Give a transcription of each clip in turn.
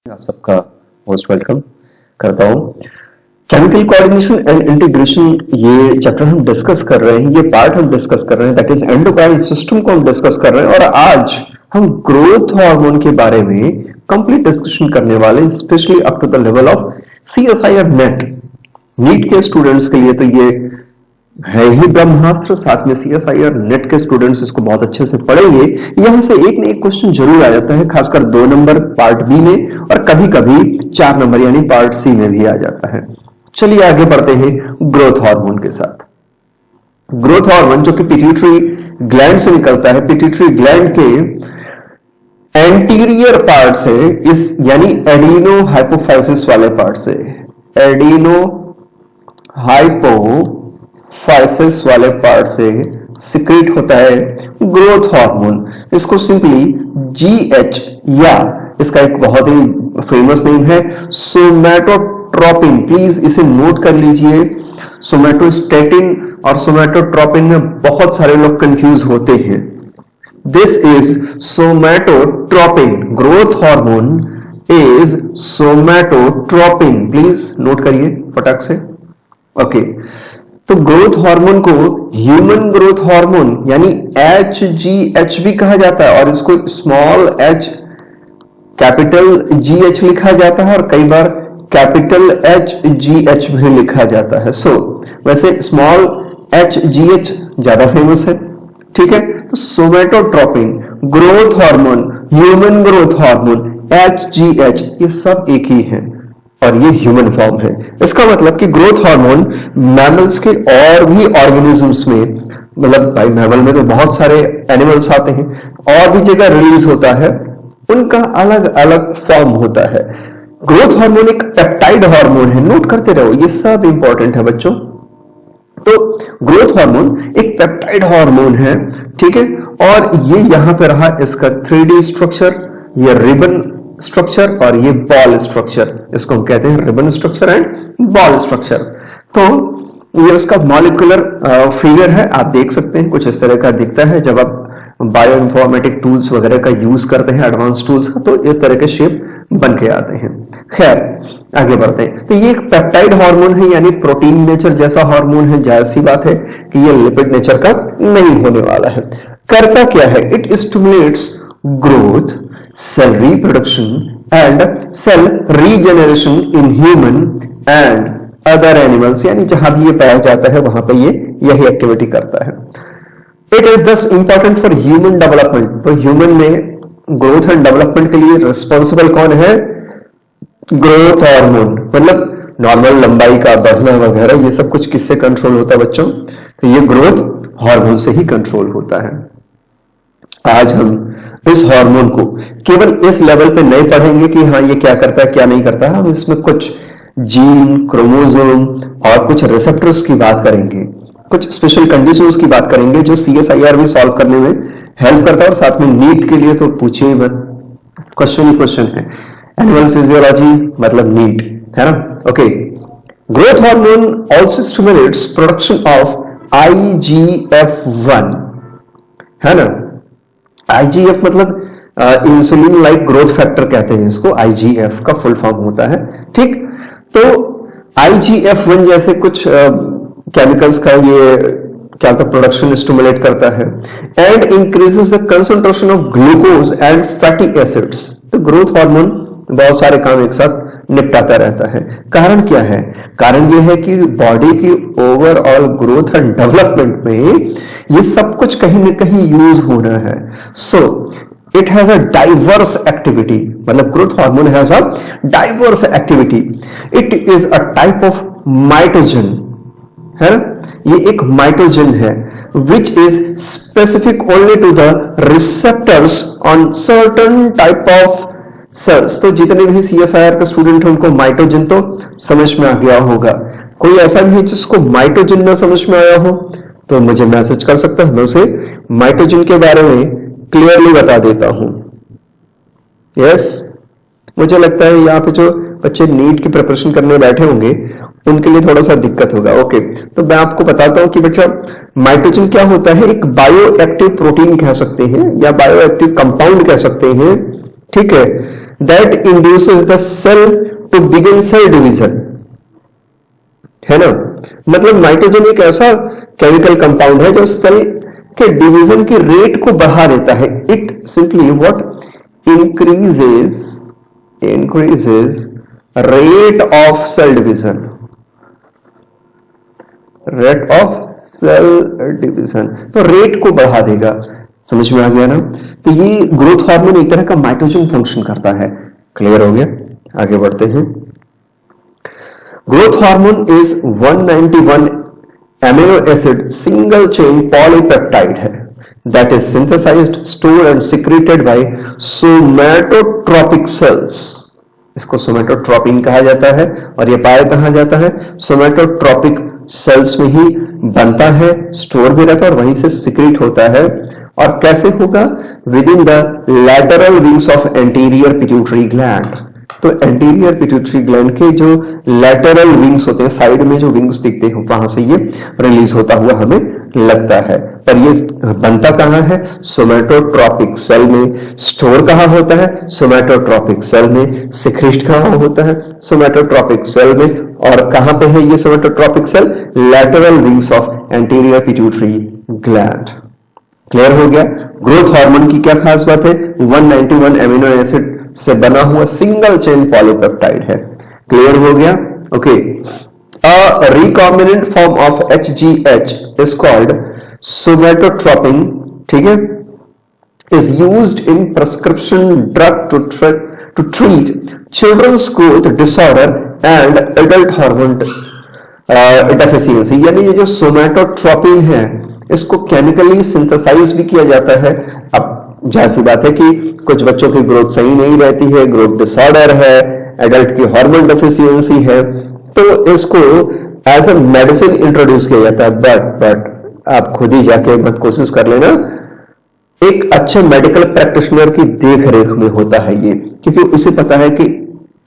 आप सबका most welcome करता हूं। केमिकल कोऑर्डिनेशन एंड इंटीग्रेशन ये चैप्टर हम डिस्कस कर रहे हैं, ये पार्ट हम डिस्कस कर रहे हैं, दैट इज एंडोक्राइन सिस्टम को हम डिस्कस कर रहे हैं। और आज हम ग्रोथ हार्मोन के बारे में कंप्लीट डिस्कशन करने वाले हैं, specially up to the level of CSIR NEET के स्टूडेंट्स के लिए तो ये है ही ब्रह्मास्त्र। साथ में CSIR नेट के स्टूडेंट्स इसको बहुत अच्छे से पढ़ेंगे। यहां से एक न एक क्वेश्चन जरूर आ जाता है, खासकर 2 नंबर पार्ट बी में, और कभी कभी 4 नंबर यानी पार्ट सी में भी आ जाता है। चलिए आगे बढ़ते हैं ग्रोथ हार्मोन के साथ। ग्रोथ हार्मोन जो कि पिट्यूटरी ग्लैंड से निकलता है, पिट्यूटरी ग्लैंड के एंटीरियर पार्ट से, इस यानी एडिनो हाइपोफाइसिस वाले पार्ट से, एडिनो हाइपोफाइसिस वाले पार्ट से सिक्रेट होता है ग्रोथ हार्मोन। इसको सिंपली GH या इसका एक बहुत ही फेमस नेम है सोमैटोट्रोपिन, प्लीज इसे नोट कर लीजिए। सोमैटोस्टेटिन और सोमैटोट्रोपिन में बहुत सारे लोग कंफ्यूज होते हैं। This is somatotropin, growth hormone is somatotropin, please note करिए फटाक से। ओके, तो ग्रोथ हार्मोन को ह्यूमन ग्रोथ हार्मोन यानी HGH भी कहा जाता है, और इसको स्मॉल h कैपिटल GH लिखा जाता है, और कई बार कैपिटल HGH भी लिखा जाता है। वैसे स्मॉल HGH ज्यादा फेमस है, ठीक है। तो somatotropin, growth hormone, human growth hormone, HGH ये सब एक ही है, और ये ह्यूमन फॉर्म है। इसका मतलब कि ग्रोथ हार्मोन मैमल्स के और भी ऑर्गेनिजम्स में, मतलब भाई मैमल में तो बहुत सारे एनिमल्स आते हैं, और भी जगह रिलीज होता है, उनका अलग अलग फॉर्म होता है। ग्रोथ हार्मोन एक पेप्टाइड हार्मोन है, नोट करते रहो, ये सब इंपॉर्टेंट है बच्चों। तो ग्रोथ हार्मोन एक पेप्टाइड हार्मोन है, ठीक है। और ये यहां पे रहा इसका 3D स्ट्रक्चर, ये रिबन स्ट्रक्चर और ये बॉल स्ट्रक्चर, इसको हम कहते हैं ribbon structure and ball structure. तो ये उसका मॉलिक्यूलर फिगर है, आप देख सकते हैं कुछ इस तरह का दिखता है। जब आप बायो इंफॉर्मेटिक टूल्स वगैरह का यूज करते हैं, एडवांस टूल्स का, तो इस तरह के शेप बन के आते हैं। खैर आगे बढ़ते हैं। तो ये एक पेप्टाइड हार्मोन है, यानी प्रोटीन नेचर जैसा हार्मोन है। जाहिर सी बात है कि ये लिपिड नेचर का नहीं होने वाला है। करता क्या है? It stimulates growth, cell reproduction and cell regeneration in human and other animals, यानी जहां भी ये पाया जाता है वहां पे ये यही एक्टिविटी करता है। इट इज दस इंपॉर्टेंट फॉर ह्यूमन डेवलपमेंट। तो ह्यूमन में ग्रोथ एंड डेवलपमेंट के लिए रिस्पॉन्सिबल कौन है? Growth hormone. मतलब नॉर्मल लंबाई का बढ़ना वगैरह ये सब कुछ किससे कंट्रोल होता है बच्चों? तो ये ग्रोथ हार्मोन से ही कंट्रोल होता है। आज हम इस हार्मोन को केवल इस लेवल पे नहीं पढ़ेंगे कि हाँ ये क्या करता है क्या नहीं करता है, हम इसमें कुछ जीन, क्रोमोसोम और कुछ रिसेप्टर्स की बात करेंगे, कुछ स्पेशल कंडीशंस की बात करेंगे जो CSIR भी सॉल्व करने में हेल्प करता है। और साथ में नीट के लिए तो पूछिए मत, क्वेश्चन ही क्वेश्चन है। एनिमल फिजियोलॉजी मतलब नीट है ना। Okay, growth hormone also stimulates production of IGF-1, है ना। IGF मतलब इंसुलिन लाइक ग्रोथ फैक्टर कहते हैं इसको, IGF का फुल फॉर्म होता है, ठीक। तो IGF-1 जैसे कुछ केमिकल्स का ये क्या होता है, प्रोडक्शन स्टिमुलेट करता है and increases the concentration of glucose and fatty acids. तो ग्रोथ हार्मोन बहुत सारे काम एक साथ निपटाता रहता है। कारण क्या है? कारण ये है कि बॉडी की ओवरऑल ग्रोथ एंड डेवलपमेंट में ये सब कुछ कहीं ना कहीं यूज होना है। So it has a diverse activity, मतलब growth hormone has a diverse activity. It is a type of mitogen, है ना। ये एक माइटोजन है which is specific only to the receptors on certain type of cells. तो जितने भी CSIR के स्टूडेंट हैं उनको माइटोजन तो समझ में आ गया होगा। कोई ऐसा भी है जिसको माइटोजन ना समझ में आया हो तो मुझे मैसेज कर सकता है, मैं उसे माइटोजन के बारे में क्लियरली बता देता हूं। यस, मुझे लगता है यहाँ पे जो बच्चे नीट की प्रिपरेशन करने बैठे होंगे उनके लिए थोड़ा सा दिक्कत होगा। ओके, तो मैं आपको बताता हूं कि बच्चा माइटोजन क्या होता है। एक बायो एक्टिव प्रोटीन कह सकते हैं या बायो एक्टिव कंपाउंड कह सकते हैं, ठीक है, that induces the cell to begin cell division, है ना। मतलब नाइट्रोजन एक ऐसा केमिकल कंपाउंड है जो सेल के डिवीजन की रेट को बढ़ा देता है। It simply what increases rate of cell division, rate of cell division, तो रेट को बढ़ा देगा। समझ में आ गया ना। तो ये ग्रोथ हार्मोन एक तरह का नाइट्रोजन फंक्शन करता है। क्लियर हो गया, आगे बढ़ते हैं। Growth hormone is 191 amino acid single chain polypeptide है that is synthesized, stored and secreted by somatotropic cells. इसको सोमेटोट्रोपिन कहा जाता है और ये पाया कहाँ जाता है, सोमेटोट्रोपिक सेल्स में ही बनता है, स्टोर भी रहता है और वहीं से सिक्रीट होता है। और कैसे होगा, with in the lateral wings of anterior pituitary gland. तो एंटीरियर पिट्यूटरी ग्लैंड के जो लैटरल विंग्स होते हैं, साइड में जो विंग्स दिखते हैं, वहां से ये रिलीज होता हुआ हमें लगता है। पर ये बनता कहां है, सोमेटोट्रोपिक सेल में। स्टोर कहां होता है, सोमेटोट्रोपिक सेल में। सिक्रीट कहां होता है, सोमेटोट्रोपिक सेल में। और कहां पे है ये somatotropic cell, lateral wings of anterior pituitary gland. Clear हो गया। ग्रोथ हार्मोन की क्या खास बात है, 191 एमिनो एसिड से बना हुआ सिंगल चेन पॉलीपेप्टाइड है। क्लियर हो गया, okay. A recombinant form of HGH is called somatotropin, ठीक है, is used in prescription drug to treat children's growth disorder and adult hormone deficiency। यानी ये जो सोमेटोट्रोपिन है इसको केमिकली सिंथेसाइज भी किया जाता है। अब जाहिर सी बात है कि कुछ बच्चों की ग्रोथ सही नहीं रहती है, ग्रोथ डिसऑर्डर है, एडल्ट की हार्मोन डेफिशिएंसी है, तो इसको एज अ मेडिसिन इंट्रोड्यूस किया जाता है। बट आप खुद ही जाके मत कोशिश कर लेना, एक अच्छे मेडिकल प्रैक्टिशनर की देख रेख में होता है ये, क्योंकि उसे पता है कि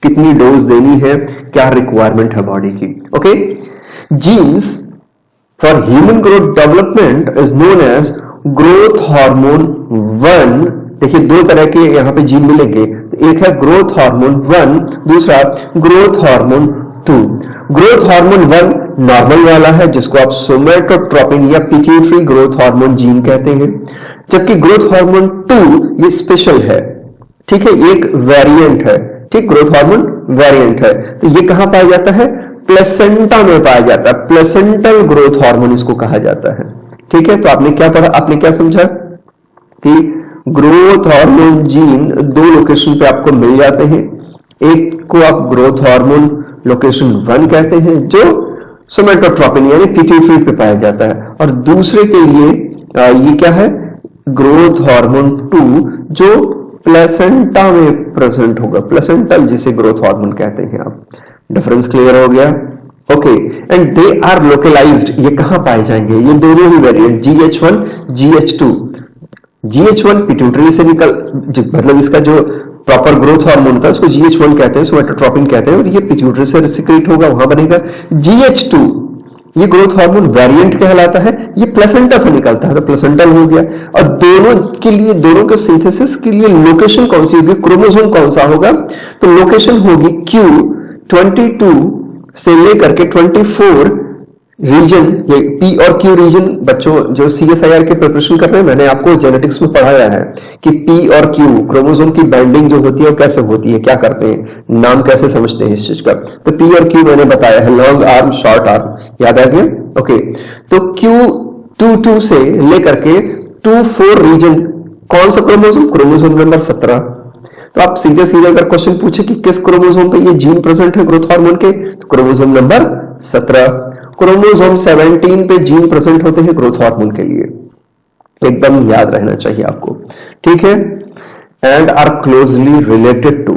कितनी डोज देनी है, क्या रिक्वायरमेंट है बॉडी की। Okay, genes for human growth development is known as growth hormone 1। देखिए दो तरह के यहां पे जीन मिलेंगे, एक है ग्रोथ हार्मोन 1, दूसरा growth hormone 2। Growth hormone 1 normal वाला है जिसको आप सोमेटोट्रोपिन या पिट्यूटरी ग्रोथ हार्मोन जीन कहते हैं, जबकि ग्रोथ हार्मोन 2 ये स्पेशल है, ठीक है, एक वेरिएंट है, ठीक, ग्रोथ हार्मोन वेरिएंट है। तो ये कहां पाया जाता है, प्लेसेंटा में पाया जाता है, प्लेसेंटल ग्रोथ हार्मोन इसको कहा जाता है। ठीक है, तो आपने क्या पढ़ा, आपने क्या समझा कि ग्रोथ हार्मोन जीन दो लोकेशन पे आपको मिल जाते हैं। एक को आप ग्रोथ हार्मोन लोकेशन 1 कहते हैं जो सोमेटोट्रोपिन यानी पिट्यूटरी पे पाया जाता है, और दूसरे के लिए ये क्या है, ग्रोथ हार्मोन 2 जो प्लेसेंटा में प्रेजेंट होगा, प्लेसेंटल जिसे ग्रोथ हार्मोन कहते हैं आप। डिफरेंस क्लियर हो गया, okay. And they are localised, ये कहां पाए जाएंगे, ये दोनों ही variant GH1 GH2। GH1 pituitary से निकल, मतलब इसका जो प्रॉपर ग्रोथ हार्मोन होता है उसको GH1 कहते हैं, सोमेटोट्रोपिन कहते हैं, और ये पिट्यूटरी से सिक्रीट होगा, वहां बनेगा। GH2 ये ग्रोथ हार्मोन वेरिएंट कहलाता है, ये प्लेसेंटा से निकलता है तो प्लेसेंटल हो गया। और दोनों के लिए, दोनों के सिंथेसिस के लिए लोकेशन कौन सी होगी, क्रोमोसोम कौन सा होगा, तो लोकेशन होगी Q22 से लेकर के 24 रीजन, ये P और Q रीजन। बच्चों जो CSIR के प्रिपरेशन कर रहे हैं, मैंने आपको जेनेटिक्स में पढ़ाया है कि P और Q क्रोमोसोम की बाइंडिंग जो होती है वो कैसे होती है, क्या करते हैं, नाम कैसे समझते हैं इस चीज का। तो P और Q मैंने बताया है, लॉन्ग आर्म शॉर्ट आर्म, याद आ गया, ओके। तो Q22 से लेकर के 24 रीजन कौन सा क्रोमोसोम, क्रोमोसोम नंबर 17। तो आप सीधे सीधे अगर क्वेश्चन पूछे कि किस क्रोमोसोम पे ये जीन प्रेजेंट है ग्रोथ हार्मोन के, तो क्रोमोसोम नंबर 17। क्रोमोसोम 17 पे जीन प्रेजेंट होते हैं ग्रोथ हार्मोन के लिए, एकदम याद रहना चाहिए आपको, ठीक है। And are closely related to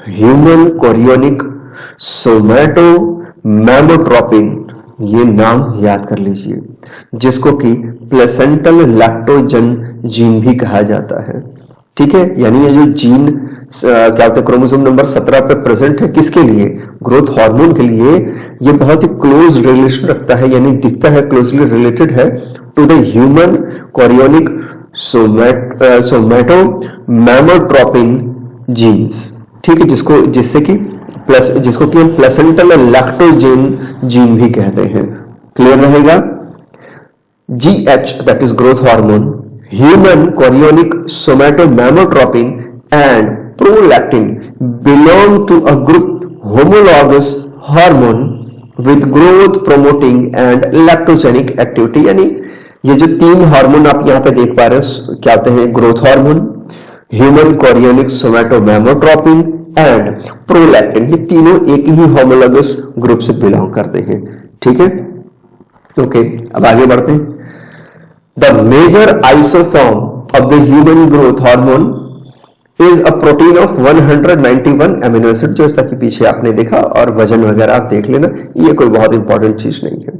human chorionic somatomammotropin, ये नाम याद कर लीजिए, जिसको कि प्लेसेंटल लैक्टोजन जीन भी कहा जाता है, ठीक है। यानी ये जो जीन क्या होता है, क्रोमोसोम नंबर 17 पे प्रेजेंट है, किसके लिए, ग्रोथ हार्मोन के लिए। ये बहुत ही क्लोज रिलेशन रखता है, यानी दिखता है क्लोजली रिलेटेड है to the human chorionic somatomammotropin genes, ठीक है, जिसको कि हम प्लेसेंटल लैक्टोजेन जीन भी कहते हैं। क्लियर रहेगा। GH that is growth hormone, human chorionic somatomammotropic and prolactin belong to a group homologous hormone with growth promoting and lactogenic activity। यानी ये जो 3 हार्मोन आप यहाँ पे देख पा रहे हो क्या होते हैं, growth hormone, human chorionic somatomammotropin and prolactin, ये तीनों एक ही होमोलॉगस ग्रुप से बिलोंग करते हैं। ठीक है, ओके, अब आगे बढ़ते हैं। The major isoform of the human growth hormone is a protein of 191 amino acid, जैसा कि पीछे आपने देखा, और वजन वगैरह आप देख लेना, ये कोई बहुत इंपॉर्टेंट चीज नहीं है।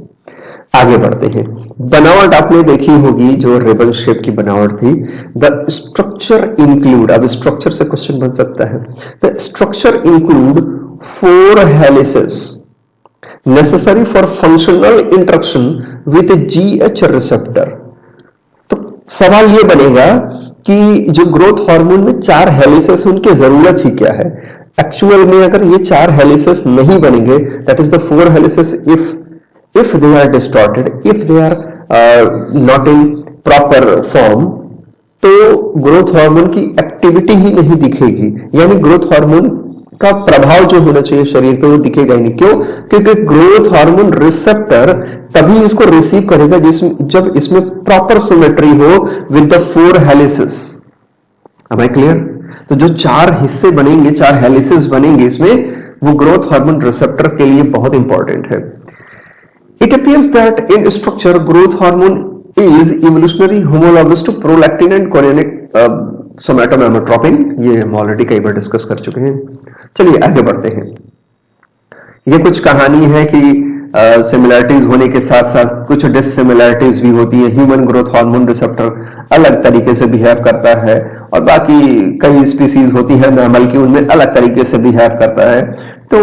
आगे बढ़ते हैं। बनावट आपने देखी होगी, जो रिबन शेप की बनावट थी। द स्ट्रक्चर इंक्लूड, अब स्ट्रक्चर से क्वेश्चन बन सकता है। The structure include 4 helices necessary for functional interaction with GH receptor। सवाल ये बनेगा कि जो ग्रोथ हार्मोन में 4 हेलिसेस, उनकी जरूरत ही क्या है। एक्चुअल में अगर ये 4 हेलिसेस नहीं बनेंगे, that is the 4 helices, if they are distorted, if they are not in proper form, तो ग्रोथ हार्मोन की एक्टिविटी ही नहीं दिखेगी। यानी ग्रोथ हार्मोन का प्रभाव जो होना चाहिए शरीर पे वो दिखेगा ही नहीं। क्यों? क्योंकि ग्रोथ हार्मोन रिसेप्टर तभी इसको रिसीव करेगा जब इसमें प्रॉपर सिमेट्री हो with the 4 helices. Am I clear? तो जो 4 हिस्से बनेंगे, 4 हेलिसेस बनेंगे इसमें, वो ग्रोथ हार्मोन रिसेप्टर के लिए बहुत इंपॉर्टेंट है। It appears that in structure growth hormone is evolutionary homologous to prolactin and chorionic somatomammotropin. ये हम ऑलरेडी कई बार डिस्कस कर चुके हैं। चलिए आगे बढ़ते हैं। ये कुछ कहानी है कि सिमिलरिटीज होने के साथ साथ कुछ डिससिमिलरिटीज भी होती है। ह्यूमन ग्रोथ हार्मोन रिसेप्टर अलग तरीके से बिहेव करता है, और बाकी कई स्पीसीज होती है मैमल की, उनमें अलग तरीके से बिहेव करता है। तो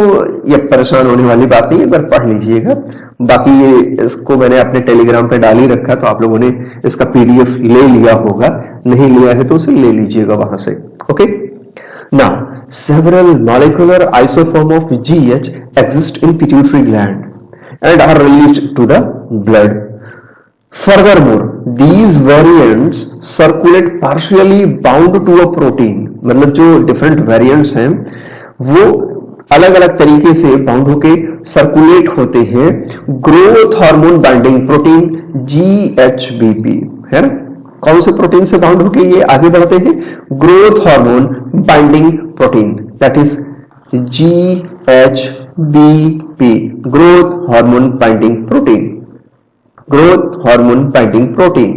ये परेशान होने वाली बात नहीं, एक बार पढ़ लीजिएगा। बाकी ये इसको मैंने अपने टेलीग्राम पे डाल ही रखा, तो आप लोगों ने इसका PDF ले लिया होगा, नहीं लिया है तो उसे ले लीजिएगा वहां से। Okay, now several molecular isoform of GH exist in pituitary gland and are released to the blood. Furthermore, these variants circulate partially bound to a protein। मतलब जो different variants हैं वो अलग अलग तरीके से बाउंड होके सर्कुलेट होते हैं growth hormone binding protein GHBP, है ना। कौन से प्रोटीन से बाउंड होके ये आगे बढ़ते हैं? Growth hormone binding protein, that is GHBP, growth hormone binding protein. Growth hormone binding protein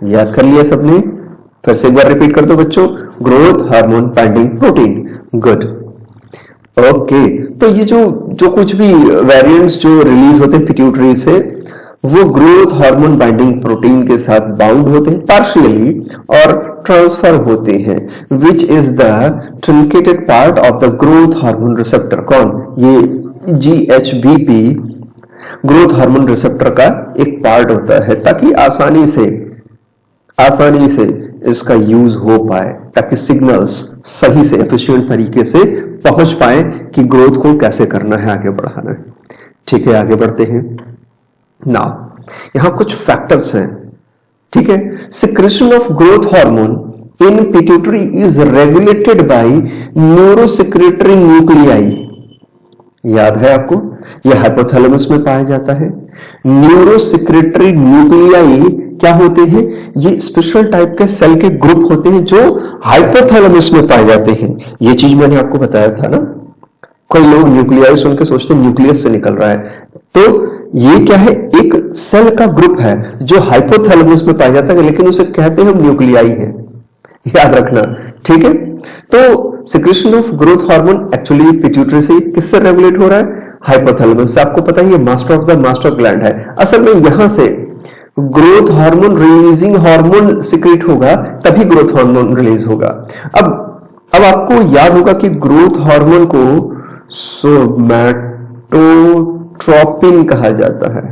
याद कर लिया सबने? फिर से एक बार रिपीट कर दो बच्चों, growth hormone binding protein. Good, okay. तो ये जो कुछ भी वेरिएंट्स जो रिलीज होते हैं पिट्यूटरी से, वो ग्रोथ हार्मोन बाइंडिंग प्रोटीन के साथ बाउंड होते हैं पार्शियली और ट्रांसफर होते हैं, which is the truncated part of the growth hormone receptor. कौन? ये GHBP ग्रोथ हार्मोन रिसेप्टर का एक पार्ट होता है, ताकि आसानी से इसका यूज हो पाए, ताकि सिग्नल्स सही से एफिशिएंट तरीके से पहुंच पाए कि ग्रोथ को कैसे करना है, आगे बढ़ाना है। ठीक है, आगे बढ़ते हैं। नाउ यहां कुछ फैक्टर्स हैं, ठीक है। Secretion of growth hormone in pituitary is regulated by neurosecretory nuclei. याद है आपको? यह हाइपोथैलेमस में पाया जाता है। न्यूरोसेक्रेटरी न्यूक्लियाई क्या होते हैं? ये स्पेशल टाइप के सेल के ग्रुप होते हैं जो हाइपोथैलेमस में पाए जाते हैं। ये चीज मैंने आपको बताया था ना। कोई लोग न्यूक्लियाई सुन के सोचते हैं न्यूक्लियस से निकल रहा है, तो ये क्या है? एक सेल का ग्रुप है जो हाइपोथैलेमस में पाया जाता है, लेकिन उसे कहते हैं हम न्यूक्लियाई है, याद रखना, ठीक है। तो secretion of growth hormone actually pituitary से किससे रेगुलेट हो रहा है? हाइपोथैलेमस से। आपको पता है ये master of the master gland है। असल में यहां से growth hormone releasing hormone secrete होगा, तभी ग्रोथ हार्मोन रिलीज होगा। अब आपको याद होगा कि ग्रोथ हार्मोन को सोमैटोट्रोपिन कहा जाता है,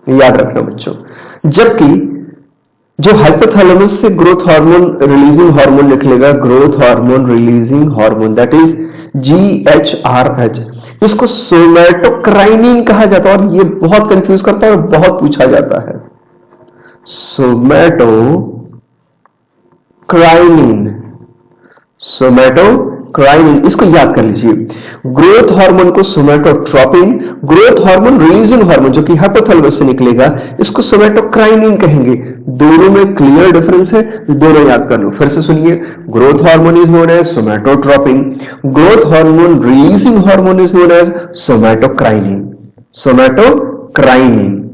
याद रखना बच्चों। जबकि जो हाइपोथैलेमस से ग्रोथ हार्मोन रिलीजिंग हार्मोन निकलेगा, growth hormone releasing hormone, that is GHRH, इसको सोमैटोक्राइनिन कहा जाता है। और ये बहुत कंफ्यूज करता है और बहुत पूछा जाता है। सोमैटोक्राइनिन, इसको याद कर लीजिए। ग्रोथ हार्मोन को सोमैटोट्रोपिन, ग्रोथ हार्मोन रिलीजिंग हार्मोन जो कि हाइपोथैलेमस से निकलेगा, इसको सोमैटोक्राइनिन कहेंगे। दोनों में क्लियर डिफरेंस है, दोनों याद कर लो। फिर से सुनिए, growth hormone is known as somatotropin, growth hormone releasing hormone is known as somatocrinin. Somatocrinin.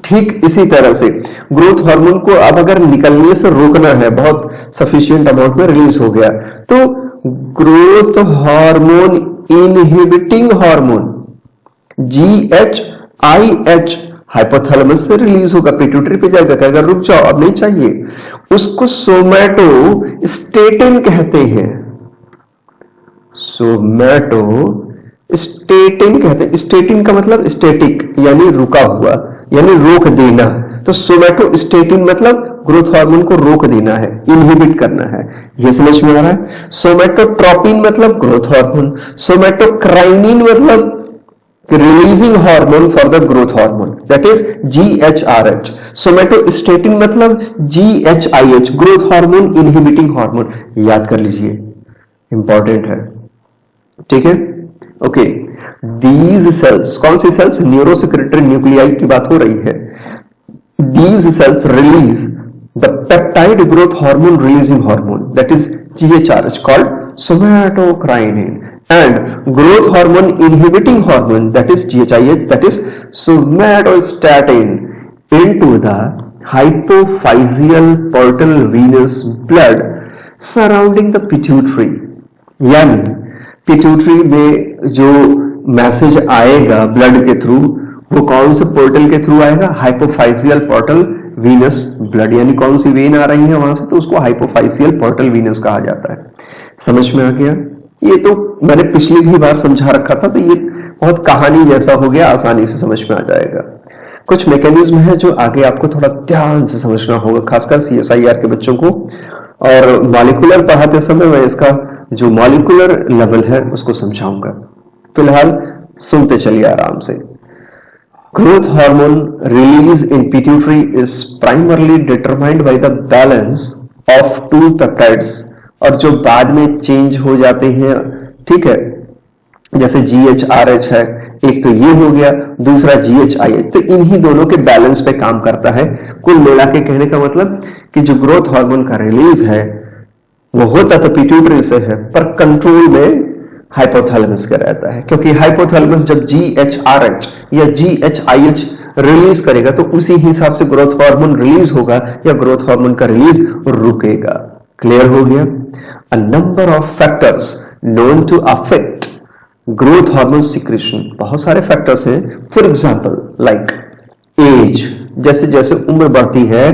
ठीक इसी तरह से ग्रोथ हार्मोन को अब अगर निकलने से रोकना है, बहुत सफिशिएंट अमाउंट में रिलीज हो गया, तो growth hormone inhibiting hormone GHIH hypothalamus से रिलीज होगा, पिट्यूटरी पे जाएगा, कहेगा रुक जाओ अब नहीं चाहिए, उसको सोमैटोस्टेटिन कहते हैं। सोमैटोस्टेटिन कहते हैं। स्टेटिन का मतलब स्टेटिक यानी रुका हुआ, यानी रोक देना। तो सोमैटोस्टेटिन मतलब ग्रोथ हार्मोन को रोक देना है, इनहिबिट करना है। ये समझ में आ रहा है। सोमैटोट्रोपिन मतलब ग्रोथ हार्मोन, सोमैटोक्राइनिन मतलब releasing hormone for the growth hormone, that is GHRH। Somatostatin मतलब GHIH, growth hormone inhibiting hormone. याद कर लीजिए, इंपॉर्टेंट है। ठीक है, ओके। दीज सेल्स, कौन सी सेल्स? न्यूरोसेक्रेटरी न्यूक्लियाई की बात हो रही है। These cells release the peptide growth hormone releasing hormone, that is GHRH, called somatocrinin, and growth hormone inhibiting hormone, that is GHIH, that is somatostatin, into the hypophyseal portal venous blood surrounding the pituitary। यानी pituitary में जो message आएगा blood के through, वो कौन से portal के through आएगा? हाइपोफाइसियल पोर्टल वीनस ब्लड, यानी कौन सी वेन आ रही है वहां से, तो उसको हाइपोफाइसियल पोर्टल वीनस कहा जाता है। समझ में आ गया? ये तो मैंने पिछली भी बार समझा रखा था, तो ये बहुत कहानी जैसा हो गया, आसानी से समझ में आ जाएगा। कुछ मैकेनिज्म है जो आगे आपको थोड़ा ध्यान से समझना होगा, खासकर CSIR के बच्चों को। और मॉलिक्यूलर पढ़ाते समय मैं इसका जो मॉलिक्यूलर लेवल है उसको समझाऊंगा। फिलहाल सुनते चलिए आराम से। Growth hormone release in pituitary is primarily determined by the balance of two peptides, और जो बाद में चेंज हो जाते हैं, ठीक है, जैसे GHRH है, एक तो ये हो गया, दूसरा GHIH, तो इन्हीं दोनों के बैलेंस पे काम करता है। कुल मिला के कहने का मतलब कि जो ग्रोथ हार्मोन का रिलीज है वो होता तो पिट्यूटरी से है, पर कंट्रोल में हाइपोथैलेमस का रहता है, क्योंकि हाइपोथैलेमस जब GHRH या GHIH रिलीज करेगा तो उसी हिसाब से ग्रोथ हार्मोन रिलीज होगा या ग्रोथ हार्मोन का रिलीज रुकेगा। क्लियर हो गया? A number of factors known to affect growth hormone secretion, बहुत सारे फैक्टर्स हैं। फॉर एग्जाम्पल लाइक एज, जैसे जैसे उम्र बढ़ती है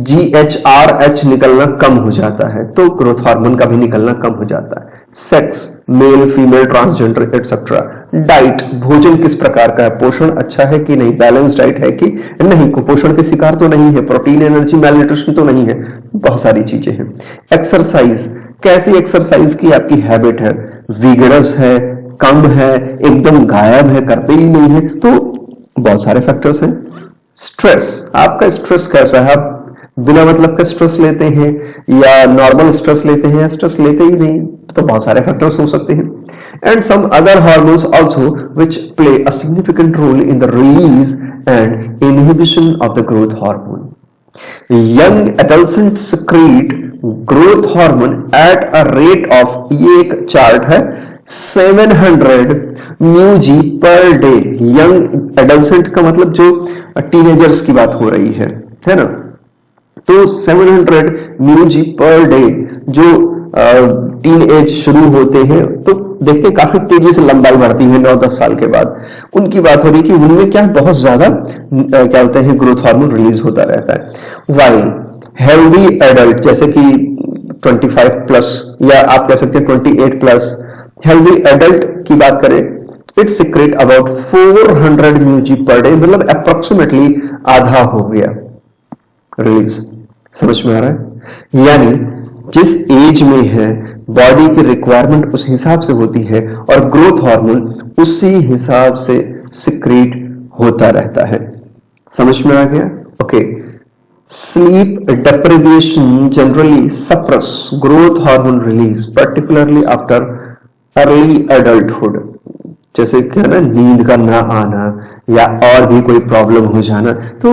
GHRH निकलना कम हो जाता है, तो ग्रोथ हार्मोन का भी निकलना कम हो जाता है। Sex, male female transgender etcetera. Diet, भोजन किस प्रकार का है, पोषण अच्छा है कि नहीं, बैलेंस डाइट है कि नहीं, कुपोषण के शिकार तो नहीं है, प्रोटीन एनर्जी मैलन्यूट्रिशन तो नहीं है, बहुत सारी चीजें हैं। एक्सरसाइज, कैसी एक्सरसाइज की आपकी हैबिट है, विगरस है, कम है, एकदम गायब है, करते ही नहीं है, तो बहुत सारे फैक्टर्स हैं। स्ट्रेस, आपका स्ट्रेस कैसा है, आप बिना मतलब का स्ट्रेस लेते हैं या नॉर्मल स्ट्रेस लेते हैं, स्ट्रेस लेते ही नहीं, तो बहुत सारे फैक्टर्स हो सकते हैं। And some other hormones also which play a significant role in the release and inhibition of the growth hormone. Young adolescent secrete growth hormone at a rate of, ये एक चार्ट है, 700 μg पर डे। यंग एडल्सेंट का मतलब जो teenagers की बात हो रही है ना, तो 700 μg पर डे जो टीन एज शुरू होते हैं, तो देखते काफी तेजी से लंबाई बढ़ती है 9-10 साल के बाद। उनकी बात हो रही है कि उनमें क्या बहुत ज्यादा क्या होता है, ग्रोथ हार्मोन रिलीज होता रहता है। वाइल हेल्दी एडल्ट जैसे कि 25 प्लस या आप कह सकते हैं 28 प्लस, हेल्दी एडल्ट की बात करें, it secrete about 400 μg per day, मतलब अप्रोक्सीमेटली आधा हो गया रिलीज। समझ में आ रहा है? यानी जिस एज में है बॉडी की रिक्वायरमेंट उस हिसाब से होती है और ग्रोथ हार्मोन उसी हिसाब से सिक्रीट होता रहता है। समझ में आ गया? Okay. Sleep deprivation generally suppress growth hormone release particularly after early adulthood। जैसे क्या ना, नींद का ना आना या और भी कोई प्रॉब्लम हो जाना, तो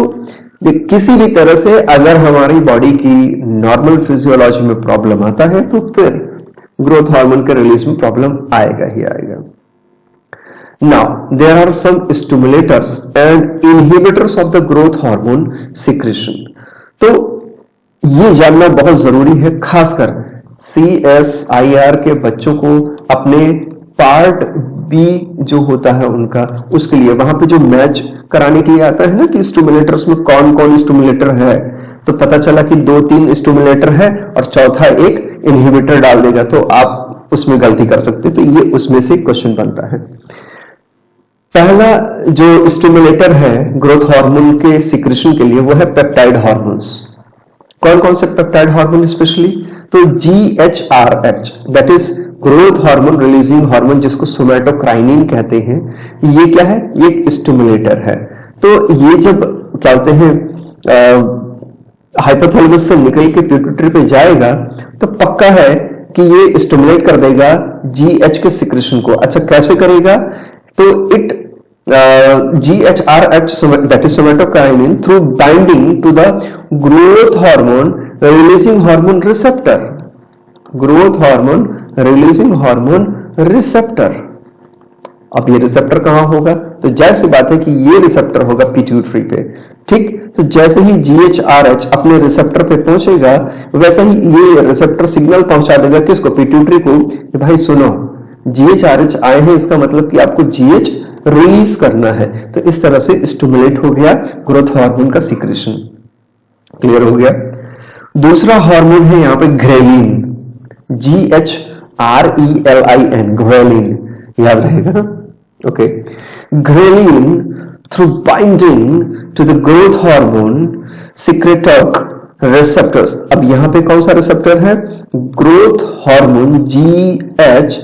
किसी भी तरह से अगर हमारी बॉडी की नॉर्मल फिजियोलॉजी में प्रॉब्लम आता है तो फिर ग्रोथ हार्मोन के रिलीज में प्रॉब्लम आएगा ही आएगा। Now, there are some stimulators and inhibitors of the growth hormone secretion। तो ये जानना बहुत जरूरी है, खासकर CSIR के बच्चों को अपने पार्ट बी जो होता है उनका, उसके लिए वहां पे जो मैच कराने के लिए आता है ना कि स्टिमुलेटर्स में कौन कौन स्टिमुलेटर है, तो पता चला कि 2-3 स्टिमुलेटर है और चौथा एक इनहिबिटर डाल देगा तो आप उसमें गलती कर सकते, तो ये उसमें से क्वेश्चन बनता है। पहला जो स्टिमुलेटर है ग्रोथ हार्मोन के सिक्रेशन के लिए वो है पेप्टाइड हार्मोन्स। कौन कौन से पेप्टाइड हार्मोन स्पेशली? तो GHRH that is growth hormone releasing hormone, जिसको सोमैटोकाइनिन कहते हैं, ये क्या है? ये एक स्टिमुलेटर है। तो ये जब क्या कहते हैं हाइपोथैलेमस से निकल के पिट्यूटरी पे जाएगा तो पक्का है कि ये स्टिमुलेट कर देगा GH के सिक्रेशन को। अच्छा, कैसे करेगा? तो it GHRH that is somatokinin through binding to the growth hormone releasing hormone receptor। growth hormone releasing hormone receptor। अब ये रिसेप्टर कहां होगा? तो जाहिर सी बात है कि ये रिसेप्टर होगा पिट्यूटरी पे। ठीक, तो जैसे ही GHRH अपने रिसेप्टर पे पहुंचेगा वैसे ही ये रिसेप्टर सिग्नल पहुंचा देगा किसको? पिट्यूटरी को, कि भाई सुनो GHRH आए हैं, इसका मतलब कि आपको GH रिलीज करना है। तो इस तरह से स्टिमुलेट हो गया ग्रोथ हार्मोन का सिक्रेशन। क्लियर हो गया? दूसरा हार्मोन है यहां पे ग्रेलिन, GHRELIN, ग्रेलिन, याद रहेगा ना? Okay. Ghrelin through binding to the growth hormone secretagogue receptors. अब यहां पे कौन सा रिसेप्टर है? Growth hormone GHSR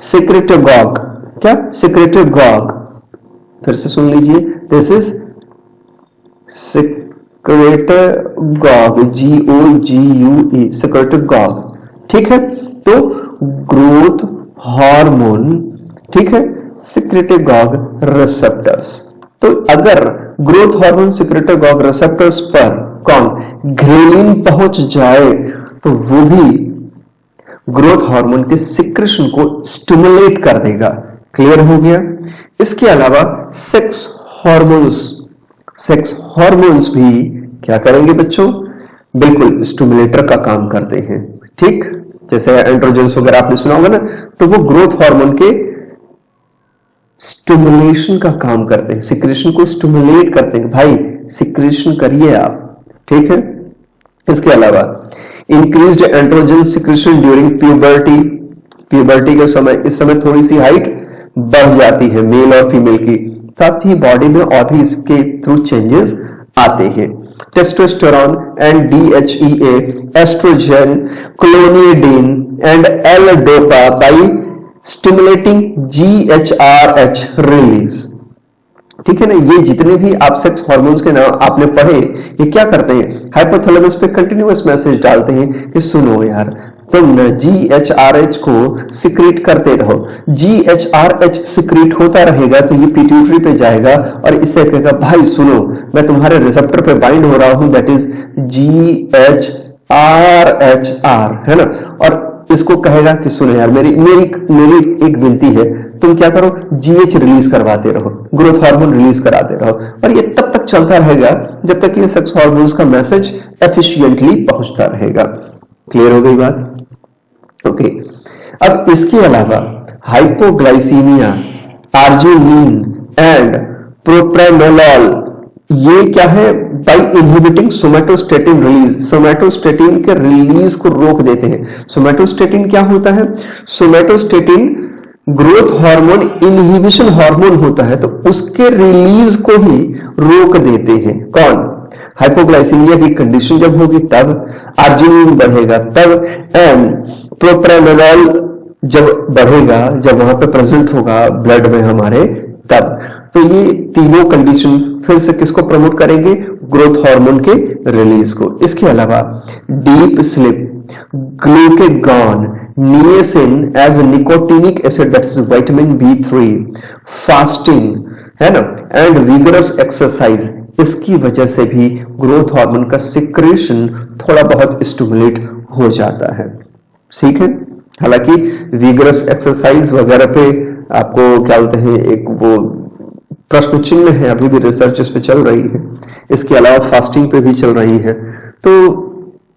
secretagogue. क्या? सिक्रेटोगॉग। फिर से सुन लीजिए, this is secretagogue, GOGUE, secretagogue. ठीक है, तो ग्रोथ हार्मोन, ठीक है, सिक्रेटोगॉग रिसेप्टर्स। तो अगर ग्रोथ हार्मोन सिक्रेटोगॉग रिसेप्टर्स पर कौन? ग्रेलिन पहुंच जाए तो वो भी ग्रोथ हार्मोन के सिक्रेशन को स्टिमुलेट कर देगा। क्लियर हो गया? इसके अलावा सेक्स हार्मोन्स भी क्या करेंगे बच्चों? बिल्कुल स्टिमुलेटर का काम करते हैं। ठीक, जैसे एंड्रोजेंस वगैरह आपने सुना होगा ना, तो वो ग्रोथ हार्मोन के स्टिमुलेशन का काम करते हैं, सिक्रेशन को स्टिमुलेट करते हैं। भाई सिक्रेशन करिए आप, ठीक है। इसके अलावा increased androgen secretion during puberty के समय, इस समय थोड़ी सी हाइट बढ़ जाती है मेल और फीमेल की, साथ ही बॉडी में और भी इसके थ्रू चेंजेस आते हैं। Testosterone and DHEA, oestrogen, clonidine and L-डोपा बाई स्टिमुलेटिंग GHRH रिलीज। ठीक है ना, ये जितने भी आप सेक्स हार्मोन्स के नाम आपने पढ़े, ये क्या करते हैं? हाइपोथैलेमस पे कंटिन्यूअस मैसेज डालते हैं कि सुनो यार, तुम न GHRH को सिक्रीट करते रहो। GHRH सिक्रीट होता रहेगा तो ये पिट्यूटरी पे जाएगा और इससे कहेगा भाई सुनो, मैं तुम्हारे रिसेप्टर पे बाइंड हो रहा हूं, दैट इज GHRHR, है ना। और इसको कहेगा कि सुनो यार, मेरी एक विनती है, तुम क्या करो, GH रिलीज करवाते रहो, ग्रोथ हार्मोन रिलीज कराते रहो। और ये तब तक चलता रहेगा जब तक ये सेक्स हार्मोन्स का मैसेज एफिशिएंटली पहुंचता रहेगा। क्लियर हो गई बात? ओके। अब इसके अलावा हाइपोग्लाइसीमिया, आर्जिनिन एंड प्रोप्रानोलॉल, ये क्या है? By inhibiting somatostatin release, somatostatin के रिलीज को रोक देते हैं। सोमैटोस्टेटिन क्या होता है? Somatostatin growth hormone inhibition hormone होता है, तो उसके रिलीज को ही रोक देते हैं। कौन? हाइपोग्लाइसीमिया की कंडीशन जब होगी तब, आर्जिनिन बढ़ेगा तब, एंड प्रोप्रानोलॉल जब बढ़ेगा, जब वहां पे प्रेजेंट होगा ब्लड में हमारे, तब। तो ये तीनों कंडीशन फिर से किसको प्रमोट करेंगे? ग्रोथ हार्मोन के रिलीज को। इसके अलावा deep sleep, glucagon, niacin as nicotinic acid that is vitamin B3, fasting, है ना, एंड विगरस एक्सरसाइज, इसकी वजह से भी ग्रोथ हार्मोन का सिक्रेशन थोड़ा बहुत स्टिमुलेट हो जाता है। ठीक है, हालांकि विगरस एक्सरसाइज वगैरह पे आपको क्या बोलते हैं, एक वो प्रश्न चिन्ह है, अभी भी रिसर्च इस पे चल रही है। इसके अलावा फास्टिंग पे भी चल रही है, तो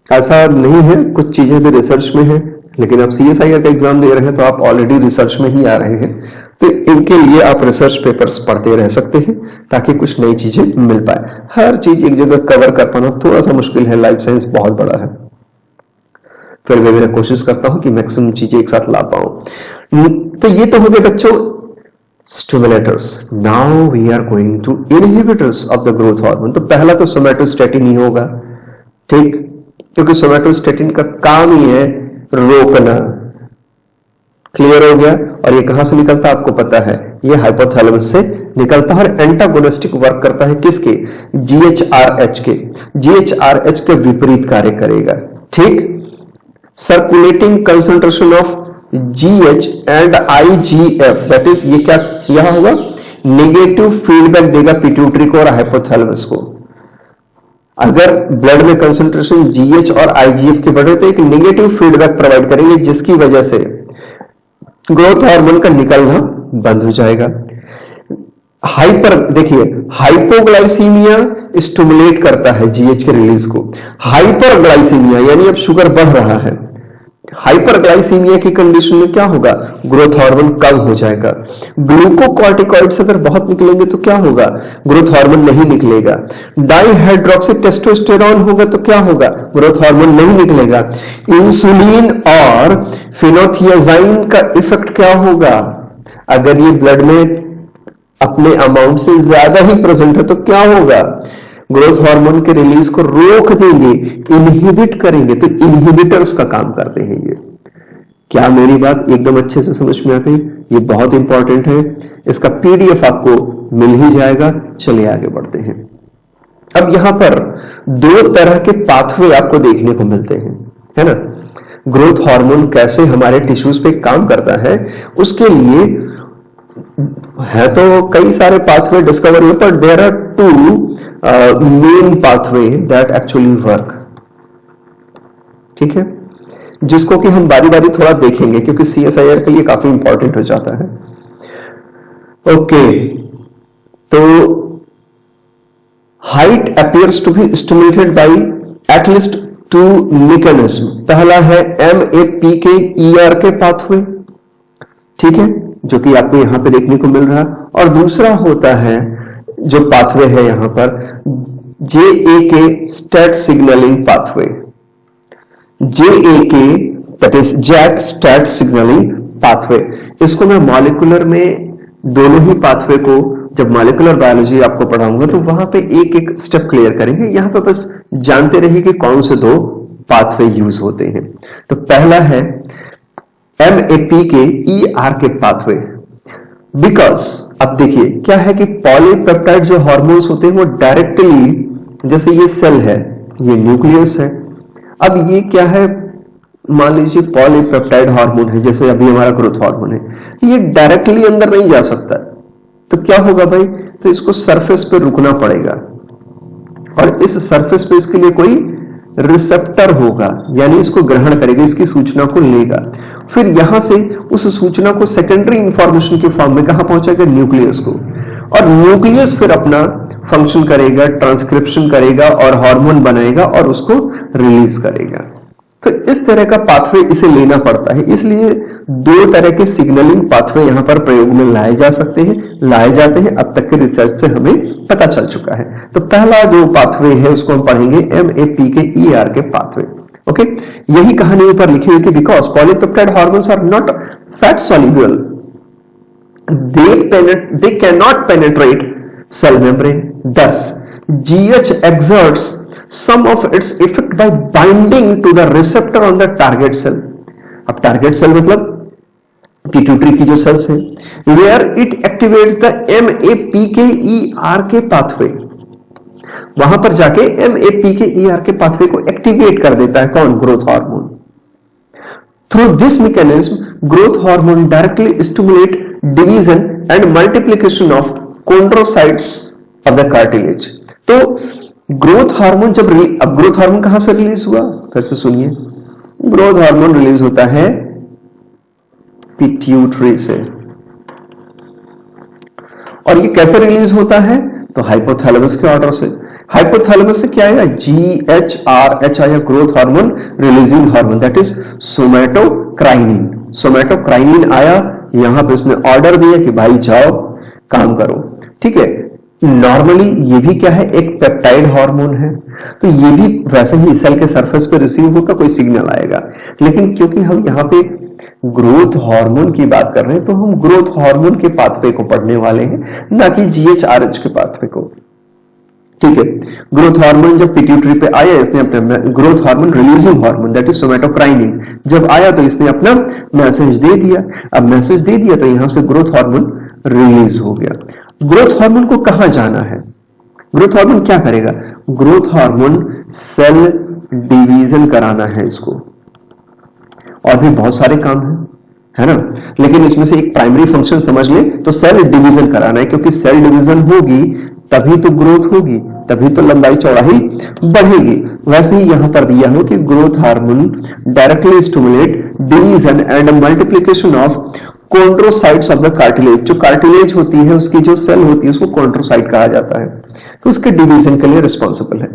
ऐसा नहीं है, कुछ चीजें भी रिसर्च में है, लेकिन आप CSIR का एग्जाम दे रहे हैं तो आप ऑलरेडी रिसर्च में ही आ रहे हैं, तो इनके लिए आप रिसर्च पेपर्स पढ़ते रह सकते हैं ताकि कुछ नई चीजें मिल पाए। हर चीज एक जगह कवर कर पाना थोड़ा सा मुश्किल है, लाइफ साइंस बहुत बड़ा है, फिर भी मैं कोशिश करता हूं कि मैक्सिमम चीजें एक साथ ला पाऊं। तो ये तो हो गए बच्चों stimulators. Now we are going to inhibitors of the growth hormone. तो पहला तो सोमैटोस्टैटिन ही होगा, ठीक, क्योंकि सोमैटोस्टैटिन का काम ही है रोकना। क्लियर हो गया? और ये कहां से निकलता है आपको पता है, ये हाइपोथैलेमस से निकलता है और एंटागोनिस्टिक वर्क करता है किसके? GHRH के। GHRH के विपरीत कार्य करेगा, ठीक। Circulating concentration of GH and IGF, that is ये क्या होगा? नेगेटिव फीडबैक देगा पिट्यूटरी को और हाइपोथैलेमस को। अगर ब्लड में कंसंट्रेशन GH और IGF के बढ़े तो एक नेगेटिव फीडबैक प्रोवाइड करेंगे, जिसकी वजह से ग्रोथ हार्मोन का निकलना बंद हो जाएगा। देखिए हाइपोग्लाइसीमिया स्टिमुलेट करता है GH के रिलीज को, हाइपरग्लाइसीमिया यानी अब शुगर बढ़ रहा है, हाइपरग्लाइसीमिया की कंडीशन में क्या होगा? ग्रोथ हार्मोन कम हो जाएगा। ग्लूकोकॉर्टिकॉइड्स अगर बहुत निकलेंगे तो क्या होगा? ग्रोथ हार्मोन नहीं निकलेगा। डाइहाइड्रोक्सी टेस्टोस्टेरॉन होगा तो क्या होगा? ग्रोथ हार्मोन नहीं निकलेगा। इंसुलिन और फिनोथियाजाइन का इफेक्ट क्या होगा? अगर ये ब्लड में अपने अमाउंट से ज्यादा ही प्रेजेंट है तो क्या होगा? ग्रोथ हार्मोन के रिलीज को रोक देंगे, इनहिबिट करेंगे। तो इनहिबिटर्स का काम करते हैं ये। क्या मेरी बात एकदम अच्छे से समझ में आ गई? ये बहुत इंपॉर्टेंट है, इसका PDF आपको मिल ही जाएगा। चलिए आगे बढ़ते हैं। अब यहां पर दो तरह के पाथवे आपको देखने को मिलते हैं, है ना। ग्रोथ हार्मोन कैसे हमारे टिश्यूज पे काम करता है, उसके लिए है तो कई सारे पाथवे डिस्कवर हुए, पर there are two main pathway that actually work, ठीक है, जिसको कि हम बारी बारी थोड़ा देखेंगे क्योंकि CSIR के लिए काफी इंपॉर्टेंट हो जाता है। ओके, तो height appears to be stimulated by at least 2 mechanism. पहला है MAPK-ER के पाथवे, ठीक है, जो कि आपको यहां पे देखने को मिल रहा है, और दूसरा होता है जो पाथवे है यहां पर JAK STAT signalling pathway. JAK that is JAK STAT signalling pathway. इसको मैं मॉलिक्यूलर में दोनों ही पाथवे को जब मॉलिक्यूलर बायोलॉजी आपको पढ़ाऊंगा तो वहां पे एक एक स्टेप क्लियर करेंगे। यहां पे बस जानते रहिए कि कौन से दो पाथवे यूज होते हैं। तो पहला है MAPK-ER के पाथवे। बिकॉज अब देखिए क्या है कि पॉलीपेप्टाइड जो हार्मोन्स होते हैं वो डायरेक्टली, जैसे ये सेल है, ये न्यूक्लियस है, अब ये क्या है, मान लीजिए पॉलीपेप्टाइड हार्मोन है, जैसे अभी हमारा ग्रोथ हार्मोन है, ये डायरेक्टली अंदर नहीं जा सकता, तो क्या होगा भाई, तो इसको सरफेस पे रुकना पड़ेगा, और इस सरफेस पे इसके लिए कोई रिसेप्टर होगा, यानी इसको ग्रहण करेगा, इसकी सूचना को लेगा, फिर यहां से उस सूचना को सेकेंडरी इंफॉर्मेशन के फॉर्म में कहां पहुंचाएगा, न्यूक्लियस को, और न्यूक्लियस फिर अपना फंक्शन करेगा, ट्रांसक्रिप्शन करेगा और हार्मोन बनाएगा और उसको रिलीज करेगा। तो इस तरह का पाथवे इसे लेना पड़ता है, इसलिए दो तरह के सिग्नलिंग पाथवे यहां पर प्रयोग में लाए जा सकते हैं, लाए जाते हैं, अब तक के रिसर्च से हमें पता चल चुका है। तो पहला जो पाथवे है उसको हम पढ़ेंगे MAPK-ER के पाथवे। ओके, यही कहानी ऊपर लिखी हुई कि because polypeptide hormones are not fat soluble, they cannot penetrate cell membrane, thus GH exerts some of its effect by binding to the receptor on the target cell. अब target cell मतलब पिट्यूटरी की जो सेल्स है, where it activates the MAPK-ERK pathway, वहां पर जाके MAPK-ERK pathway को एक्टिवेट कर देता है कौन? Growth hormone. Through this mechanism growth hormone directly stimulate division and multiplication of chondrocytes of the cartilage. तो ग्रोथ हार्मोन जब अब ग्रोथ हार्मोन कहां से रिलीज हुआ? फिर से सुनिए, ग्रोथ हार्मोन रिलीज होता है पिट्यूटरी से। और ये कैसे रिलीज होता है? तो हाइपोथैलेमस के ऑर्डर से। हाइपोथैलेमस से क्या आया? GHRH आया, growth hormone releasing hormone, that is somatocrinin. Somatocrinin आया, यहां पे उसने ऑर्डर दिया कि भाई जाओ काम करो, ठीक है। नॉर्मली ये भी क्या है? एक पेप्टाइड हार्मोन है, तो ये भी वैसे ही सेल के सरफेस पे रिसीव होकर कोई सिग्नल आएगा, लेकिन क्योंकि हम यहाँ पे ग्रोथ हार्मोन की बात कर रहे हैं तो हम ग्रोथ हार्मोन के पाथवे को पढ़ने वाले हैं, ना कि GHRH के पाथवे को, ठीक है। ग्रोथ हार्मोन जब पिट्यूटरी पे आया, इसने अपना growth hormone releasing hormone that is somatocrinin जब आया तो इसने अपना मैसेज दे दिया। अब मैसेज दे दिया तो यहां से ग्रोथ हार्मोन रिलीज हो गया। ग्रोथ हार्मोन को कहां जाना है? ग्रोथ हार्मोन क्या करेगा? ग्रोथ हार्मोन सेल डिवीजन कराना है इसको, और भी बहुत सारे काम है ना, लेकिन इसमें से एक प्राइमरी फंक्शन समझ ले तो सेल डिवीजन कराना है, क्योंकि सेल डिवीजन होगी तभी तो ग्रोथ होगी, तभी तो लंबाई चौड़ाई बढ़ेगी। वैसे ही यहां पर दिया हो कि growth hormone directly stimulate division and multiplication of chondrocytes of the cartilage. जो कार्टिलेज होती है उसकी जो सेल होती है उसको कॉन्ड्रोसाइट कहा जाता है, तो उसके डिवीजन के लिए रिस्पॉन्सिबल है।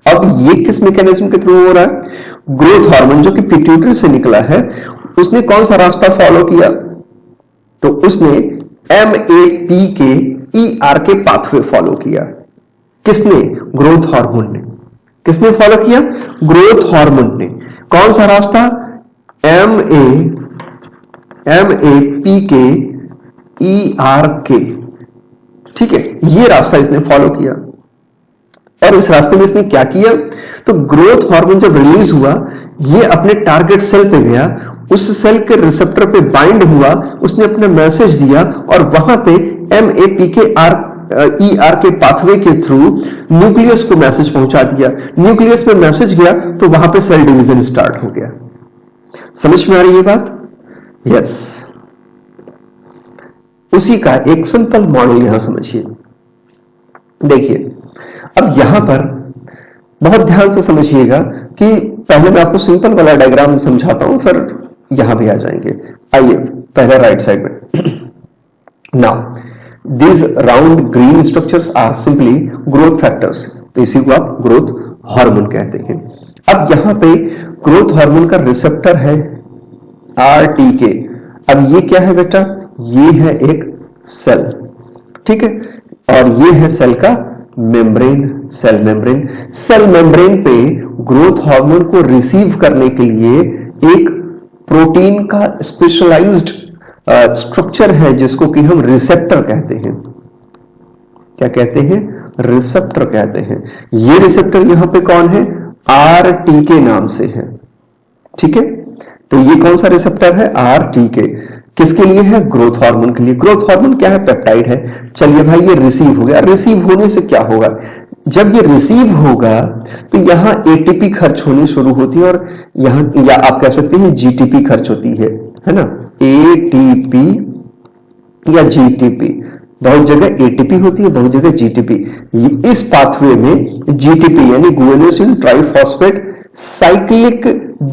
अब ये किस मैकेनिज्म के थ्रू हो रहा है? ग्रोथ हार्मोन जो कि पिट्यूटरी से निकला है, उसने कौन सा रास्ता फॉलो किया? तो उसने MAPK-ERK पाथवे फॉलो किया। किसने? ग्रोथ हार्मोन ने। किसने फॉलो किया? ग्रोथ हार्मोन ने। कौन सा रास्ता? MAPK-ERK, ठीक है, ये रास्ता इसने फॉलो किया। और इस रास्ते में इसने क्या किया? तो ग्रोथ हार्मोन जब रिलीज हुआ, ये अपने टारगेट सेल पे गया, उस सेल के रिसेप्टर पे बाइंड हुआ, उसने अपना मैसेज दिया और वहां पे MAPK-ERK पाथवे के थ्रू न्यूक्लियस को मैसेज पहुंचा दिया। न्यूक्लियस में मैसेज गया तो वहां पे सेल डिवीजन स्टार्ट हो गया। समझ में आ रही है बात? यस। उसी का एक सिंपल मॉडल यहां समझिए। देखिए, अब यहां पर बहुत ध्यान से समझिएगा कि पहले मैं आपको सिंपल वाला डायग्राम समझाता हूं, फिर यहां भी आ जाएंगे। आइए पहले राइट साइड में। Now these round green structures are simply growth factors, तो इसी को आप ग्रोथ हार्मोन कहते हैं। अब यहां पे ग्रोथ हार्मोन का रिसेप्टर है RTK। अब ये क्या है बेटा? ये है एक सेल, ठीक है, और ये है सेल का membrane, cell membrane. Cell membrane पे ग्रोथ हार्मोन को रिसीव करने के लिए एक प्रोटीन का स्पेशलाइज्ड स्ट्रक्चर है जिसको कि हम रिसेप्टर कहते हैं। क्या कहते हैं? रिसेप्टर कहते हैं। ये रिसेप्टर यहां पे कौन है? RTK नाम से है, ठीक है। तो ये कौन सा रिसेप्टर है? RTK। किसके लिए है? ग्रोथ हार्मोन के लिए। ग्रोथ हार्मोन क्या है? पेप्टाइड है। चलिए भाई, ये रिसीव हो गया। रिसीव होने से क्या होगा? जब ये रिसीव होगा तो यहां ATP खर्च होनी शुरू होती है, और यहां या आप कह सकते हैं GTP खर्च होती है ना। ATP या GTP, बहुत जगह ATP होती है, बहुत जगह GTP। इस पाथवे में GTP यानी गुआनियोसिन ट्राइफॉस्फेट साइक्लिक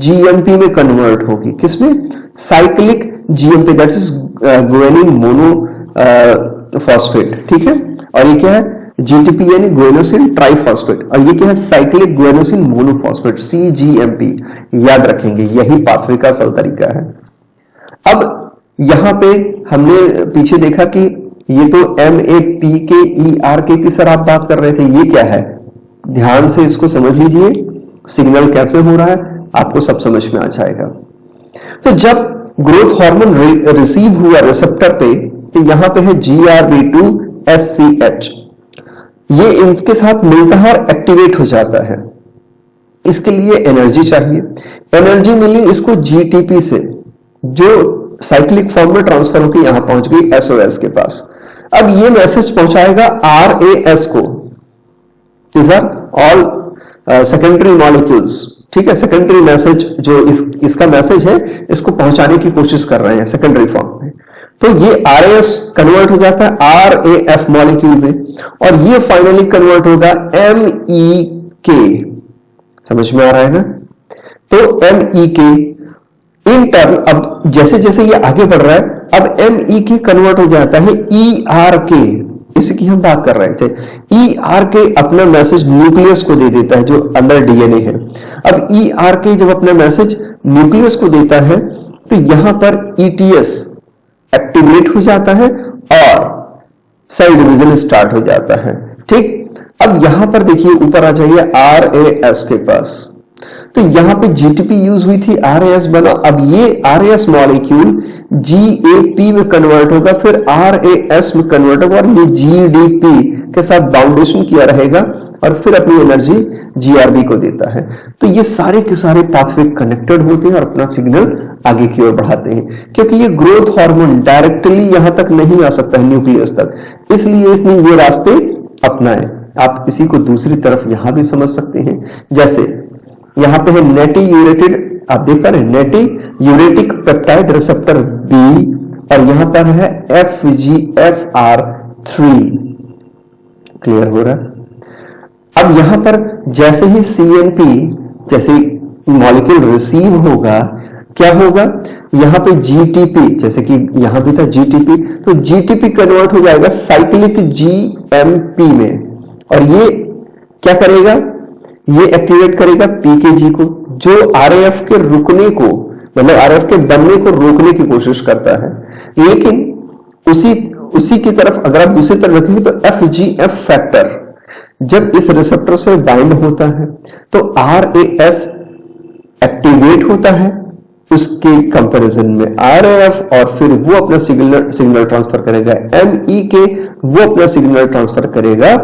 GMP में कन्वर्ट होगी। किसमें? Cyclic GMP, that is guanine monophosphate, ठीक है। और ये क्या है? GTP यानी गुआनियोसिन ट्राइफॉस्फेट, और ये क्या है? Cyclic guanosine monophosphate, CGMP। याद रखेंगे, यही पाथवे का असल तरीका है। अब यहां पे हमने पीछे देखा कि ये तो MAPK-ERK की सर आप बात कर रहे थे, ये क्या है? ध्यान से इसको समझ लीजिए, सिग्नल कैसे हो रहा है आपको सब समझ में आ जाएगा। तो जब ग्रोथ हार्मोन रिसीव हुआ रिसेप्टर पे, तो यहां पे है GRB2SCH। ये इनके साथ मिलता है और एक्टिवेट हो जाता है। इसके लिए एनर्जी चाहिए, एनर्जी मिली इसको जीटीपी से, जो साइक्लिक फॉर्म में ट्रांसफर होकर यहां पहुंच गई एसओएस के पास। अब ये मैसेज पहुंचाएगा आरएएस को, these are all secondary molecules, ठीक है। सेकेंडरी मैसेज जो इसका मैसेज है, इसको पहुंचाने की कोशिश कर रहे हैं सेकेंडरी फॉर्म में। तो ये आरएएस कन्वर्ट हो जाता है आरएएफ मॉलिक्यूल में, और ये फाइनली कन्वर्ट होगा एमईके। समझ में आ रहा है ना? तो एमईके इन टर्न, अब जैसे जैसे ये आगे बढ़ रहा है, अब एमईके कन्वर्ट हो जाता है ईआरके, इसी की हम बात कर रहे थे। ईआरके अपना मैसेज न्यूक्लियस को दे देता है, जो अंदर डीएनए है। अब ईआरके जब अपना मैसेज न्यूक्लियस को देता है, तो यहां पर ईटीएस एक्टिवेट हो जाता है और सेल डिवीजन स्टार्ट हो जाता है, ठीक। अब यहां पर देखिए, ऊपर आ जाइए आरएएस के पास, तो यहां पे जीटीपी यूज हुई थी, आरएएस बना। अब ये आरएएस मॉलिक्यूल जीएपी में कन्वर्ट होगा, फिर आरएएस में कन्वर्ट होगा, और ये जीडीपी के साथ बाउंडेशन किया रहेगा, और फिर अपनी एनर्जी जीआरबी को देता है। तो ये सारे के सारे पाथवे कनेक्टेड होते हैं और अपना सिग्नल आगे की ओर बढ़ाते हैं, क्योंकि ये ग्रोथ हार्मोन डायरेक्टली यहां तक नहीं आ सकता है, न्यूक्लियस तक, इसलिए इसने ये रास्ते अपनाए। आप इसी को दूसरी तरफ यहां भी समझ सकते हैं, जैसे यहां पे है नेटी यूरेटेड, आप देख पा रहे हैं, नेटी यूरेटिक पेप्टाइड रिसेप्टर बी, और यहां पर है FGFR3। क्लियर हो रहा है? अब यहां पर जैसे ही CNP, जैसे मॉलिक्यूल रिसीव होगा, क्या होगा, यहां पे GTP, जैसे कि यहां भी था GTP, तो GTP कन्वर्ट हो जाएगा साइक्लिक GMP में, और ये क्या करेगा, ये एक्टिवेट करेगा PKG को, जो RAF के रुकने को, मतलब RAF के बनने को रोकने की कोशिश करता है। लेकिन उसी की तरफ अगर आप दूसरी तरफ रखेंगे, तो FGF फैक्टर जब इस रिसेप्टर से बाइंड होता है, तो RAS एक्टिवेट होता है उसके कंपैरिजन में RAF, और फिर वो अपना सिग्नल ट्रांसफर करेगा MEK, वो अपना सिग्नल ट्रांसफर करेगा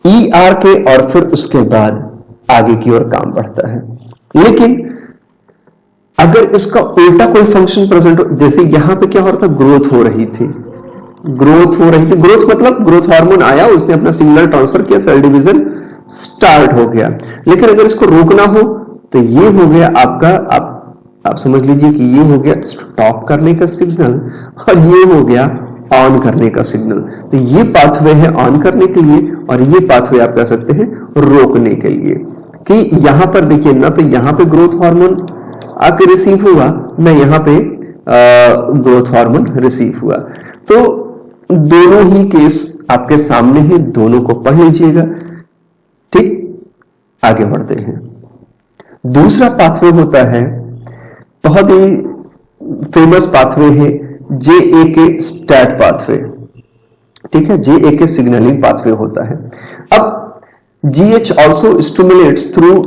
ERK, और फिर उसके बाद आगे की ओर काम बढ़ता है। लेकिन अगर इसका उल्टा कोई फंक्शन प्रेजेंट हो, जैसे यहां पे क्या हो रहा था, ग्रोथ हो रही थी, ग्रोथ मतलब ग्रोथ हार्मोन आया, उसने अपना सिग्नल ट्रांसफर किया, सेल डिवीजन स्टार्ट हो गया। लेकिन अगर इसको रोकना हो, तो ये हो गया आपका, आप समझ लीजिए कि ये हो गया स्टॉप करने का सिग्नल, और ये हो गया ऑन करने का सिग्नल। तो ये पाथवे है ऑन करने के लिए, और ये पाथवे आप कह सकते हैं रोकने के लिए। कि यहां पर देखिए ना, तो यहां पे ग्रोथ हार्मोन आके रिसीव हुआ, ना यहां पे ग्रोथ हार्मोन रिसीव हुआ। तो दोनों ही केस आपके सामने है, दोनों को पढ़ लीजिएगा, ठीक। आगे बढ़ते हैं। दूसरा पाथवे होता है, बहुत ही फेमस पाथवे है, JAK स्टैट पाथवे, ठीक है। JAK सिग्नलिंग पाथवे होता है। अब GH also stimulates through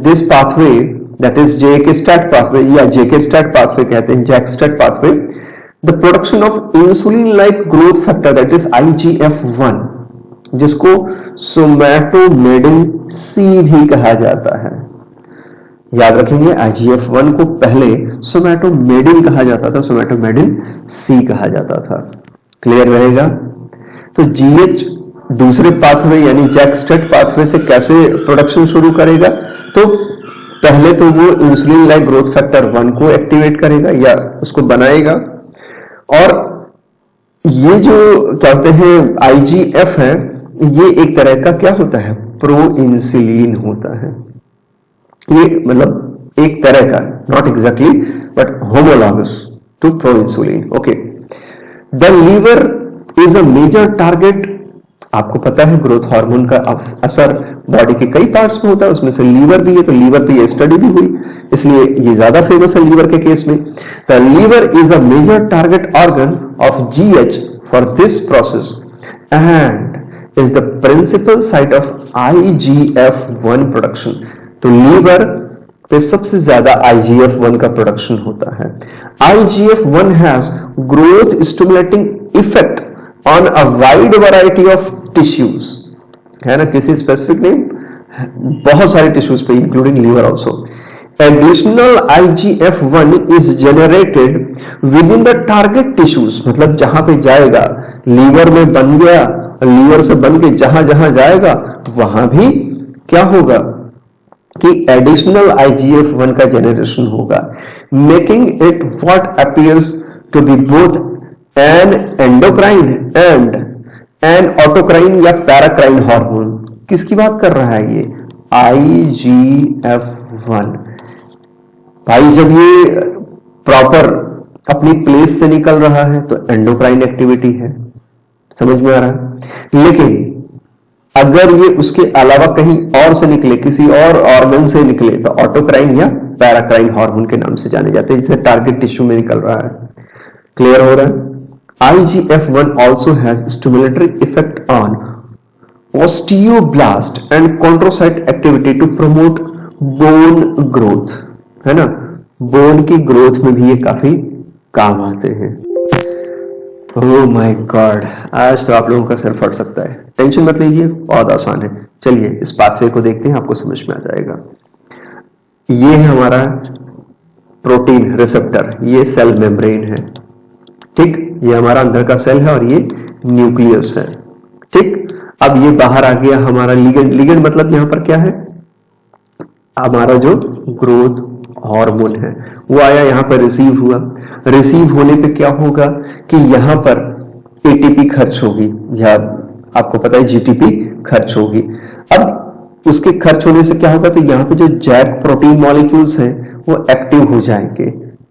this pathway, that is JAK stat pathway, या JK stat pathway कहते हैं, JAK stat pathway, the production of insulin like growth factor, that is IGF-1, जिसको सोमैटोमेडिन C भी कहा जाता है। याद रखेंगे, IGF-1 को पहले सोमैटोमेडिन कहा जाता था, सोमैटोमेडिन C कहा जाता था। क्लियर रहेगा? तो GH दूसरे पाथवे यानी जैक स्टेट पाथवे से कैसे प्रोडक्शन शुरू करेगा, तो पहले तो वो इंसुलिन लाइक ग्रोथ फैक्टर 1 को एक्टिवेट करेगा या उसको बनाएगा, और ये जो कहते हैं IGF है, ये एक तरह का क्या होता है, प्रो इंसुलिन होता है। ये मतलब एक तरह का, not exactly but homologous to proinsulin. Okay, the liver is a major target. आपको पता है ग्रोथ हार्मोन का असर बॉडी के कई पार्ट्स में होता है, उसमें से लीवर भी है, तो लीवर पे ये स्टडी भी हुई, इसलिए ये ज्यादा फेमस है लीवर के केस में। The liver is a major target organ of GH for this process and is the principal site of IGF-1 production. तो लीवर पे सबसे ज्यादा IGF-1 का प्रोडक्शन होता है। IGF-1 has growth stimulating effect on a wide variety of tissues, है ना, किसी स्पेसिफिक नहीं, बहुत सारे टिश्यूज पे including liver also. Additional IGF-1 is generated within the target tissues, मतलब जहां पे जाएगा, लीवर में बन गया, लीवर से बन के जहां जहां जाएगा वहां भी क्या होगा कि एडिशनल IGF-1 का जनरेशन होगा, making it what appears to be both an endocrine and an autocrine या पैराक्राइन हार्मोन। किसकी बात कर रहा है ये? IGF-1। भाई जब ये प्रॉपर अपनी प्लेस से निकल रहा है तो एंडोक्राइन एक्टिविटी है, समझ में आ रहा है। लेकिन अगर ये उसके अलावा कहीं और से निकले, किसी और ऑर्गन से निकले, तो ऑटोक्राइन या पैराक्राइन हार्मोन के नाम से जाने जाते हैं, जिसे टारगेट टिश्यू में निकल रहा है। क्लियर हो रहा है। IGF-1 also has stimulatory effect on osteoblast and chondrocyte activity to promote bone growth, है ना, बोन की ग्रोथ में भी ये काफी काम आते हैं। ओह माय गॉड, आज तो आप लोगों का सिर फट सकता है। टेंशन मत लीजिए, बहुत आसान है। चलिए इस पाथवे को देखते हैं, आपको समझ में आ जाएगा। ये है हमारा प्रोटीन रिसेप्टर, ये सेल मेम्ब्रेन है, ठीक, ये हमारा अंदर का सेल है और ये न्यूक्लियस है, ठीक। अब ये बाहर आ गया हमारा लिगेंड। लिगेंड मतलब यहां पर क्या है? हमारा जो ग्रोथ हार्मोन है वो आया, यहां पर रिसीव हुआ। रिसीव होने पे क्या होगा कि यहां पर ATP खर्च होगी, या आपको पता है GTP खर्च होगी। अब उसके खर्च होने से क्या होगा, तो यहां पे जो जैक प्रोटीन मॉलिक्यूल्स हैं वो एक्टिव हो जाएंगे,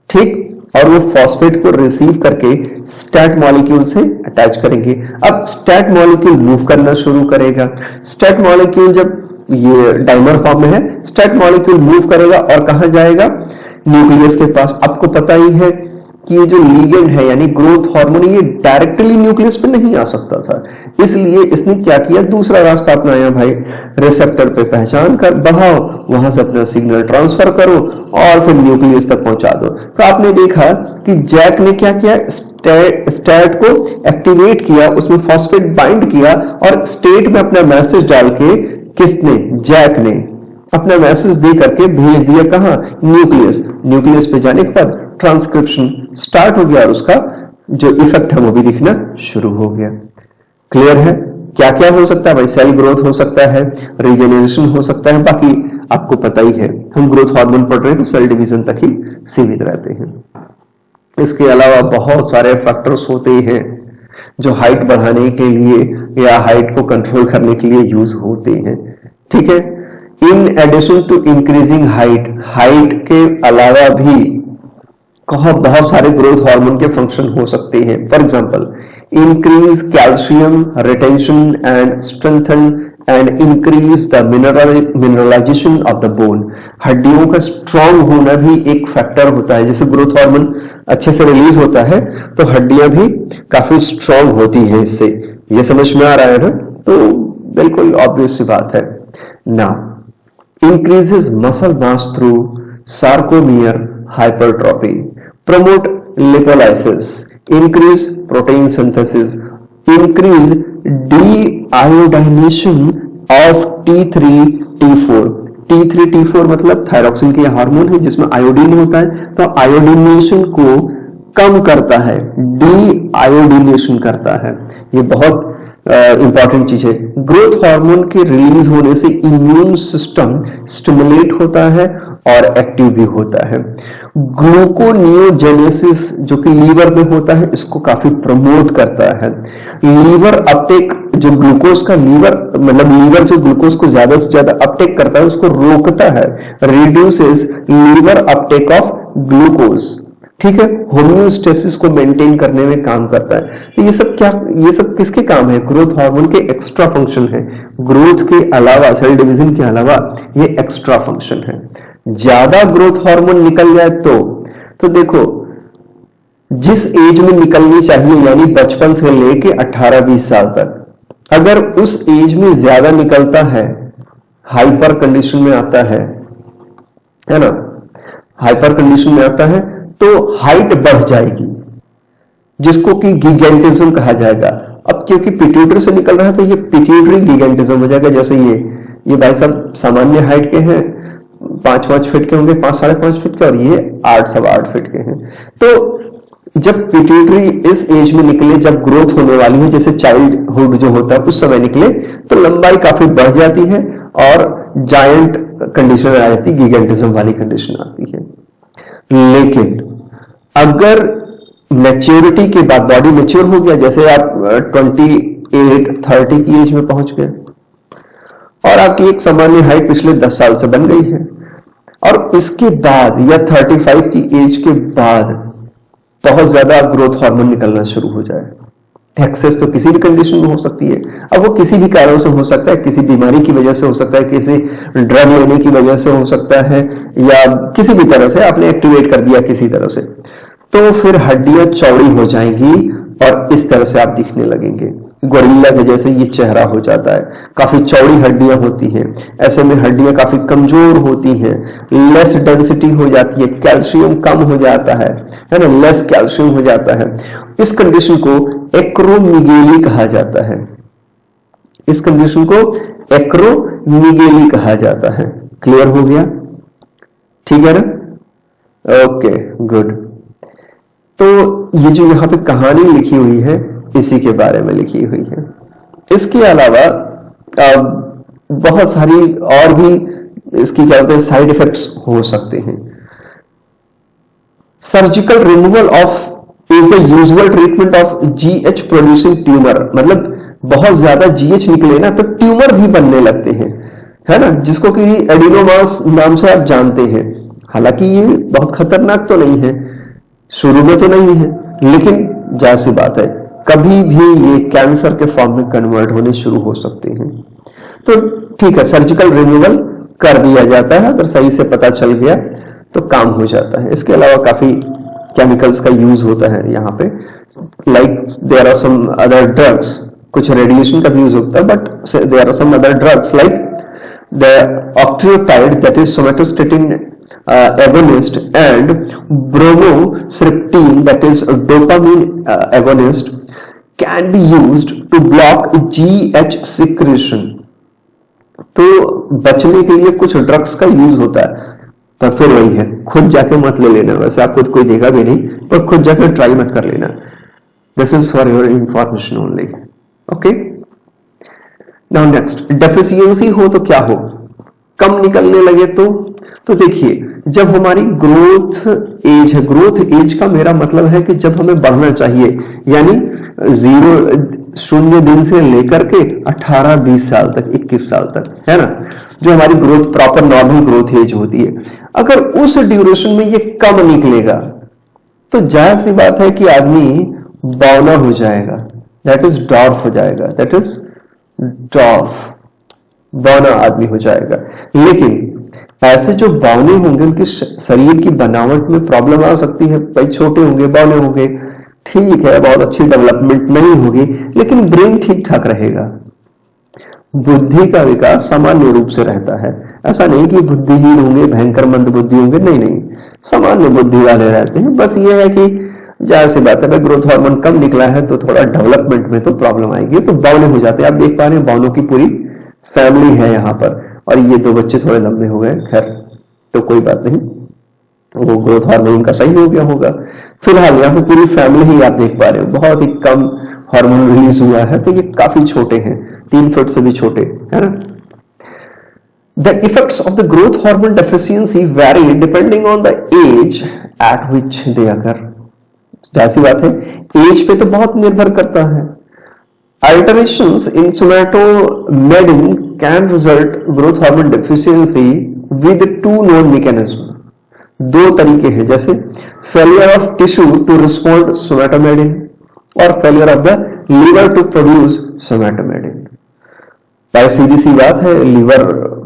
ठीक, और वो फॉस्फेट को रिसीव करके स्टैट मॉलिक्यूल से अटैच करेंगे। अब स्टैट मॉलिक्यूल मूव करना शुरू करेगा। स्टैट मॉलिक्यूल जब ये डाइमर फॉर्म में है, स्टैट मॉलिक्यूल मूव करेगा और कहां जाएगा? न्यूक्लियस के पास। आपको पता ही है कि ये जो लीगेंड है यानी ग्रोथ हार्मोन, ये डायरेक्टली न्यूक्लियस पे नहीं आ सकता था, इसलिए इसने क्या किया, दूसरा रास्ता अपनाया भाई, रिसेप्टर पे पहचान कर बढ़ाओ, वहां से अपना सिग्नल ट्रांसफर करो और फिर न्यूक्लियस तक पहुंचा दो। तो आपने देखा कि जैक ने क्या किया, स्टैट को एक्टिवेट किया, उसमें फॉस्फेट बाइंड किया और स्टेट में अपना मैसेज डाल के, किसने? जैक ने अपना मैसेज दे करके भेज दिया कहां? न्यूक्लियस। न्यूक्लियस पे जाने के बाद ट्रांसक्रिप्शन स्टार्ट हो गया और उसका जो इफेक्ट है वो भी दिखना शुरू हो गया। क्लियर है? क्या क्या हो सकता है भाई? सेल ग्रोथ हो सकता है, रीजनरेशन हो सकता है, बाकी आपको पता ही है, हम ग्रोथ हार्मोन पढ़ रहे हैं तो सेल डिवीजन तक ही सीमित रहते हैं। इसके अलावा बहुत सारे फैक्टर्स होते हैं जो हाइट बढ़ाने के लिए या हाइट को कंट्रोल करने के लिए यूज होते हैं, ठीक है। In addition to increasing height, height के अलावा भी बहुत सारे ग्रोथ हार्मोन के फंक्शन हो सकते हैं। For example, increase calcium retention and strengthen and increase the mineralisation of the bone. हड्डियों का स्ट्रांग होना भी एक फैक्टर होता है। जैसे ग्रोथ हार्मोन अच्छे से रिलीज होता है तो हड्डियां भी काफी स्ट्रांग होती हैं इससे। ये समझ में आ रहा है ना? तो बिल्कुल ऑब्वियस सी बात है ना। Increases muscle mass through sarcomere hypertrophy, promote lipolysis, increase protein synthesis, increase deiodination of T3 T4। T3 T4 मतलब थायरॉक्सिन के हार्मोन है जिसमें आयोडीन होता है, तो आयोडीनेशन को कम करता है, डी आयोडीनेशन करता है। ये बहुत इंपॉर्टेंट चीज है। ग्रोथ हार्मोन के रिलीज होने से इम्यून सिस्टम स्टिमुलेट होता है और एक्टिव भी होता है। ग्लूकोनियोजेनेसिस जो कि लीवर में होता है, इसको काफी प्रमोट करता है। लीवर अपटेक, जो ग्लूकोज का लीवर जो ग्लूकोज को ज्यादा से ज्यादा अपटेक करता है उसको रोकता है, reduces liver uptake of glucose, ठीक है। होम्योस्टेसिस को मेंटेन करने में काम करता है। तो ये सब किसके काम है? ग्रोथ हार्मोन के एक्स्ट्रा फंक्शन है। ग्रोथ के अलावा, सेल डिवीजन के अलावा ये एक्स्ट्रा फंक्शन है। ज्यादा ग्रोथ हार्मोन निकल जाए तो देखो, जिस एज में निकलनी चाहिए यानी बचपन से लेके 18-20 साल तक, अगर उस एज में ज्यादा निकलता है, हाइपर कंडीशन में आता है ना, हाइपर कंडीशन में आता है तो हाइट बढ़ जाएगी, जिसको कि गिगेंटिज्म कहा जाएगा। अब क्योंकि पिट्यूटरी से निकल रहा है तो ये पिट्यूटरी गिगेंटिज्म हो जाएगा। जैसे ये भाई साहब सामान्य हाइट के हैं, 5 फीट के होंगे, 5-5.5 फीट के, और ये 8-8.25 फीट के हैं। तो जब पिट्यूटरी इस एज में निकले, जब ग्रोथ होने वाली है, जैसे चाइल्डहुड जो होता है उस समय निकले, तो लंबाई काफी बढ़ जाती है और जायंट कंडीशन आ जाती है, गिगेंटिज्म वाली कंडीशन आती है। लेकिन अगर मैच्योरिटी के बाद बॉडी मैच्योर हो गया, जैसे आप 28-30 की एज में पहुंच गए और आपकी एक सामान्य हाइट पिछले 10 साल से बन गई है, और इसके बाद या 35 की एज के बाद बहुत ज्यादा ग्रोथ हार्मोन निकलना शुरू हो जाए। एक्सेस तो किसी भी कंडीशन में हो सकती है, अब वो किसी भी कारण से हो सकता है, किसी बीमारी की वजह से हो सकता है, किसी ड्रग लेने की वजह से हो सकता है, या किसी भी तरह से आपने एक्टिवेट कर दिया किसी तरह से, तो फिर हड्डियां चौड़ी हो जाएंगी और इस तरह से आप दिखने लगेंगे। गोरिल्ला के जैसे ये चेहरा हो जाता है, काफी चौड़ी हड्डियां होती हैं, ऐसे में हड्डियां काफी कमजोर होती हैं, लेस डेंसिटी हो जाती है, कैल्शियम कम हो जाता है ना, लेस कैल्शियम हो जाता है। इस कंडीशन को एक्रोमीगेली कहा जाता है। इस कंडीशन को एक्रोमीगेली कहा जाता है। क्लियर हो गया? ठीक है ना? Okay, good. तो ये जो यहाँ पे कहानी लिखी हुई है इसी के बारे में लिखी हुई है। इसके अलावा बहुत सारी और भी इसकी क्या होते हैं साइड इफेक्ट्स हो सकते हैं। Surgical removal of is the usual treatment of GH producing tumour, मतलब बहुत ज्यादा जीएच निकले ना तो ट्यूमर भी बनने लगते हैं, है ना, जिसको कि एडिनोमास नाम से आप जानते हैं। हालांकि ये बहुत खतरनाक तो नहीं है, शुरू में तो नहीं है, लेकिन जाहिर सी बात है कभी भी ये कैंसर के फॉर्म में कन्वर्ट होने शुरू हो सकते हैं। तो ठीक है, सर्जिकल रिमूवल कर दिया जाता है, अगर सही से पता चल गया तो काम हो जाता है। इसके अलावा काफी केमिकल्स का यूज होता है यहाँ पे, like there are some other drugs, कुछ रेडिएशन का भी यूज होता है, but there are some other drugs like the octreotide that is somatostatin agonist and bromocriptine that is dopamine agonist can be used to block GH secretion। तो बचने के लिए कुछ ड्रग्स का यूज होता है, पर फिर वही है, खुद जाके मत ले लेना, वैसे आपको कोई देगा भी नहीं, पर खुद जाकर ट्राई मत कर लेना। This is for your information only. Okay, now next, deficiency हो तो क्या हो, कम निकलने लगे तो देखिए, जब हमारी ग्रोथ एज है, ग्रोथ एज का मेरा मतलब है कि जब हमें बढ़ना चाहिए, यानी 0 दिन से लेकर के 18-20 साल तक, 21 साल तक, है ना, जो हमारी growth proper normal growth age होती है, अगर उस ड्यूरेशन में ये कम निकलेगा तो जाहिर सी बात है कि आदमी बौना हो जाएगा, दैट इज डॉर्फ हो जाएगा, दैट इज डॉर्फ, बौना आदमी हो जाएगा। लेकिन ऐसे जो बौने होंगे उनके शरीर की बनावट में प्रॉब्लम आ सकती है, भाई छोटे होंगे, बौने होंगे, ठीक है, बहुत अच्छी डेवलपमेंट नहीं होगी, लेकिन ब्रेन ठीक ठाक रहेगा। बुद्धि का विकास सामान्य रूप से रहता है, ऐसा नहीं कि बुद्धिहीन होंगे, भयंकर मंद बुद्धि होंगे, नहीं, सामान्य बुद्धि वाले रहते हैं। बस ये है कि जाहिर सी बात है, ग्रोथ हार्मोन कम निकला है तो थोड़ा डेवलपमेंट में तो प्रॉब्लम आएगी, तो बौने हो जाते हैं। आप देख पा रहे हैं बौनों की पूरी फैमिली है यहाँ पर, और ये 2 बच्चे थोड़े लंबे हो गए, खैर तो कोई बात नहीं, वो ग्रोथ हार्मोन का सही हो गया होगा। फिलहाल यहाँ पे पूरी फैमिली ही आप देख पा रहे हो, बहुत ही कम हार्मोन रिलीज हुआ है, तो ये काफी छोटे हैं, 3 फीट से भी छोटे, है ना। The effects of the growth hormone deficiency vary depending on the age at which they occur. जैसी बात है, एज पे तो बहुत निर्भर करता है। Alterations in somatomedin can result growth hormone deficiency with 2 known mechanisms। 2 तरीके हैं, जैसे failure of tissue to respond somatomedin और failure of the liver to produce somatomedin। भाई सीधी सी बात है, लीवर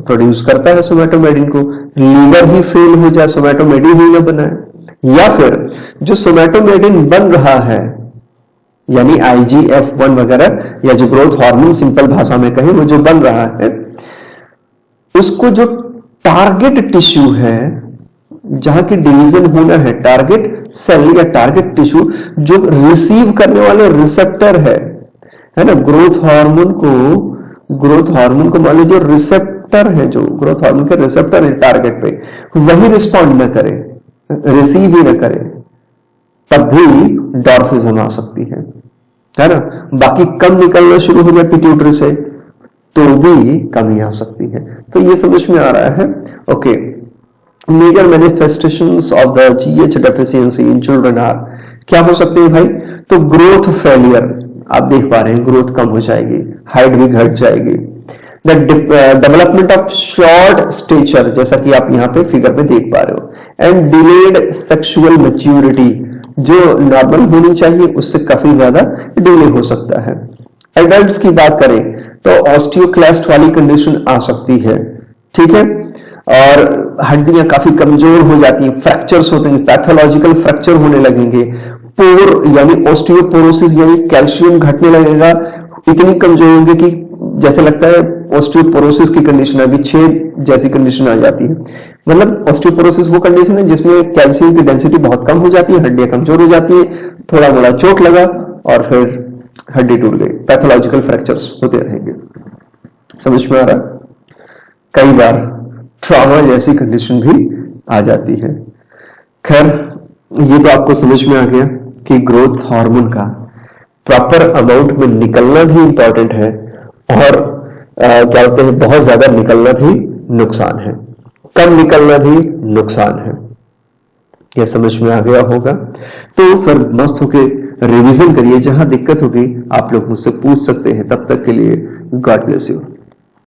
प्रोड्यूस करता है सोमेटोमेडिन को, लीवर ही फेल हो जाए, सोमेटोमेडिन ही ना बनाए, या फिर जो सोमेटोमेडिन बन रहा है यानी IGF-1 वगैरह, या जो ग्रोथ हार्मोन सिंपल भाषा में कहें वो जो बन रहा है, उसको जो टारगेट टिश्यू है जहां की डिवीजन होना है, टारगेट सेल या टारगेट टिश्यू जो रिसीव करने वाले रिसेप्टर है, है ना। ग्रोथ हार्मोन को मान लीजिए रिसेप्टर है, जो ग्रोथ हार्मोन के रिसेप्टर है टारगेट पे, वही रिस्पॉन्ड न करे, रिसीव ही न करे, तब भी डॉर्फिज्म आ सकती है ना। बाकी कम निकलना शुरू हो जाए पिट्यूटरी से तो भी कमी आ सकती है। तो ये समझ में आ रहा है। Okay, major manifestations of the GH deficiency in children are, क्या हो सकते हैं भाई? तो ग्रोथ फेलियर, आप देख पा रहे हैं ग्रोथ कम हो जाएगी, हाइट भी घट जाएगी। The development of short stature, जैसा कि आप यहाँ पे फिगर में देख पा रहे हो, एंड डिलेड सेक्सुअल मैच्योरिटी, जो नॉर्मल होनी चाहिए उससे काफी ज्यादा डिले हो सकता है। एडल्ट्स की बात करें तो ऑस्टियोक्लास्ट वाली कंडीशन आ सकती है, ठीक है, और हड्डियां काफी कमजोर हो जाती हैं, फ्रैक्चर्स होते हैं, पैथोलॉजिकल फ्रैक्चर होने लगेंगे, पोर यानी ऑस्टियोपोरोसिस यानी कैल्शियम घटने लगेगा, इतनी कमजोर होंगे कि जैसे लगता है ऑस्टियोपोरोसिस की कंडीशन अभी छेद जैसी कंडीशन आ जाती है। मतलब ऑस्टियोपोरोसिस वो कंडीशन है जिसमें कैल्शियम की डेंसिटी बहुत कम हो जाती है, हड्डियां कमजोर हो जाती है, थोड़ा मोड़ा चोट लगा और फिर हड्डी टूट गई, पैथोलॉजिकल फ्रैक्चर्स होते रहेंगे। समझ में आ रहा? कई बार ट्रॉमा जैसी कंडीशन भी आ जाती है। खैर, ये तो आपको समझ में आ गया कि ग्रोथ हार्मोन का प्रॉपर अमाउंट में निकलना भी इंपॉर्टेंट है और क्या बोलते हैं, बहुत ज्यादा निकलना भी नुकसान है, कम निकलना भी नुकसान है। यह समझ में आ गया होगा। तो फिर मस्त होके रिवीजन करिए, जहां दिक्कत होगी आप लोग मुझसे पूछ सकते हैं। तब तक के लिए गॉड ब्लेस यू।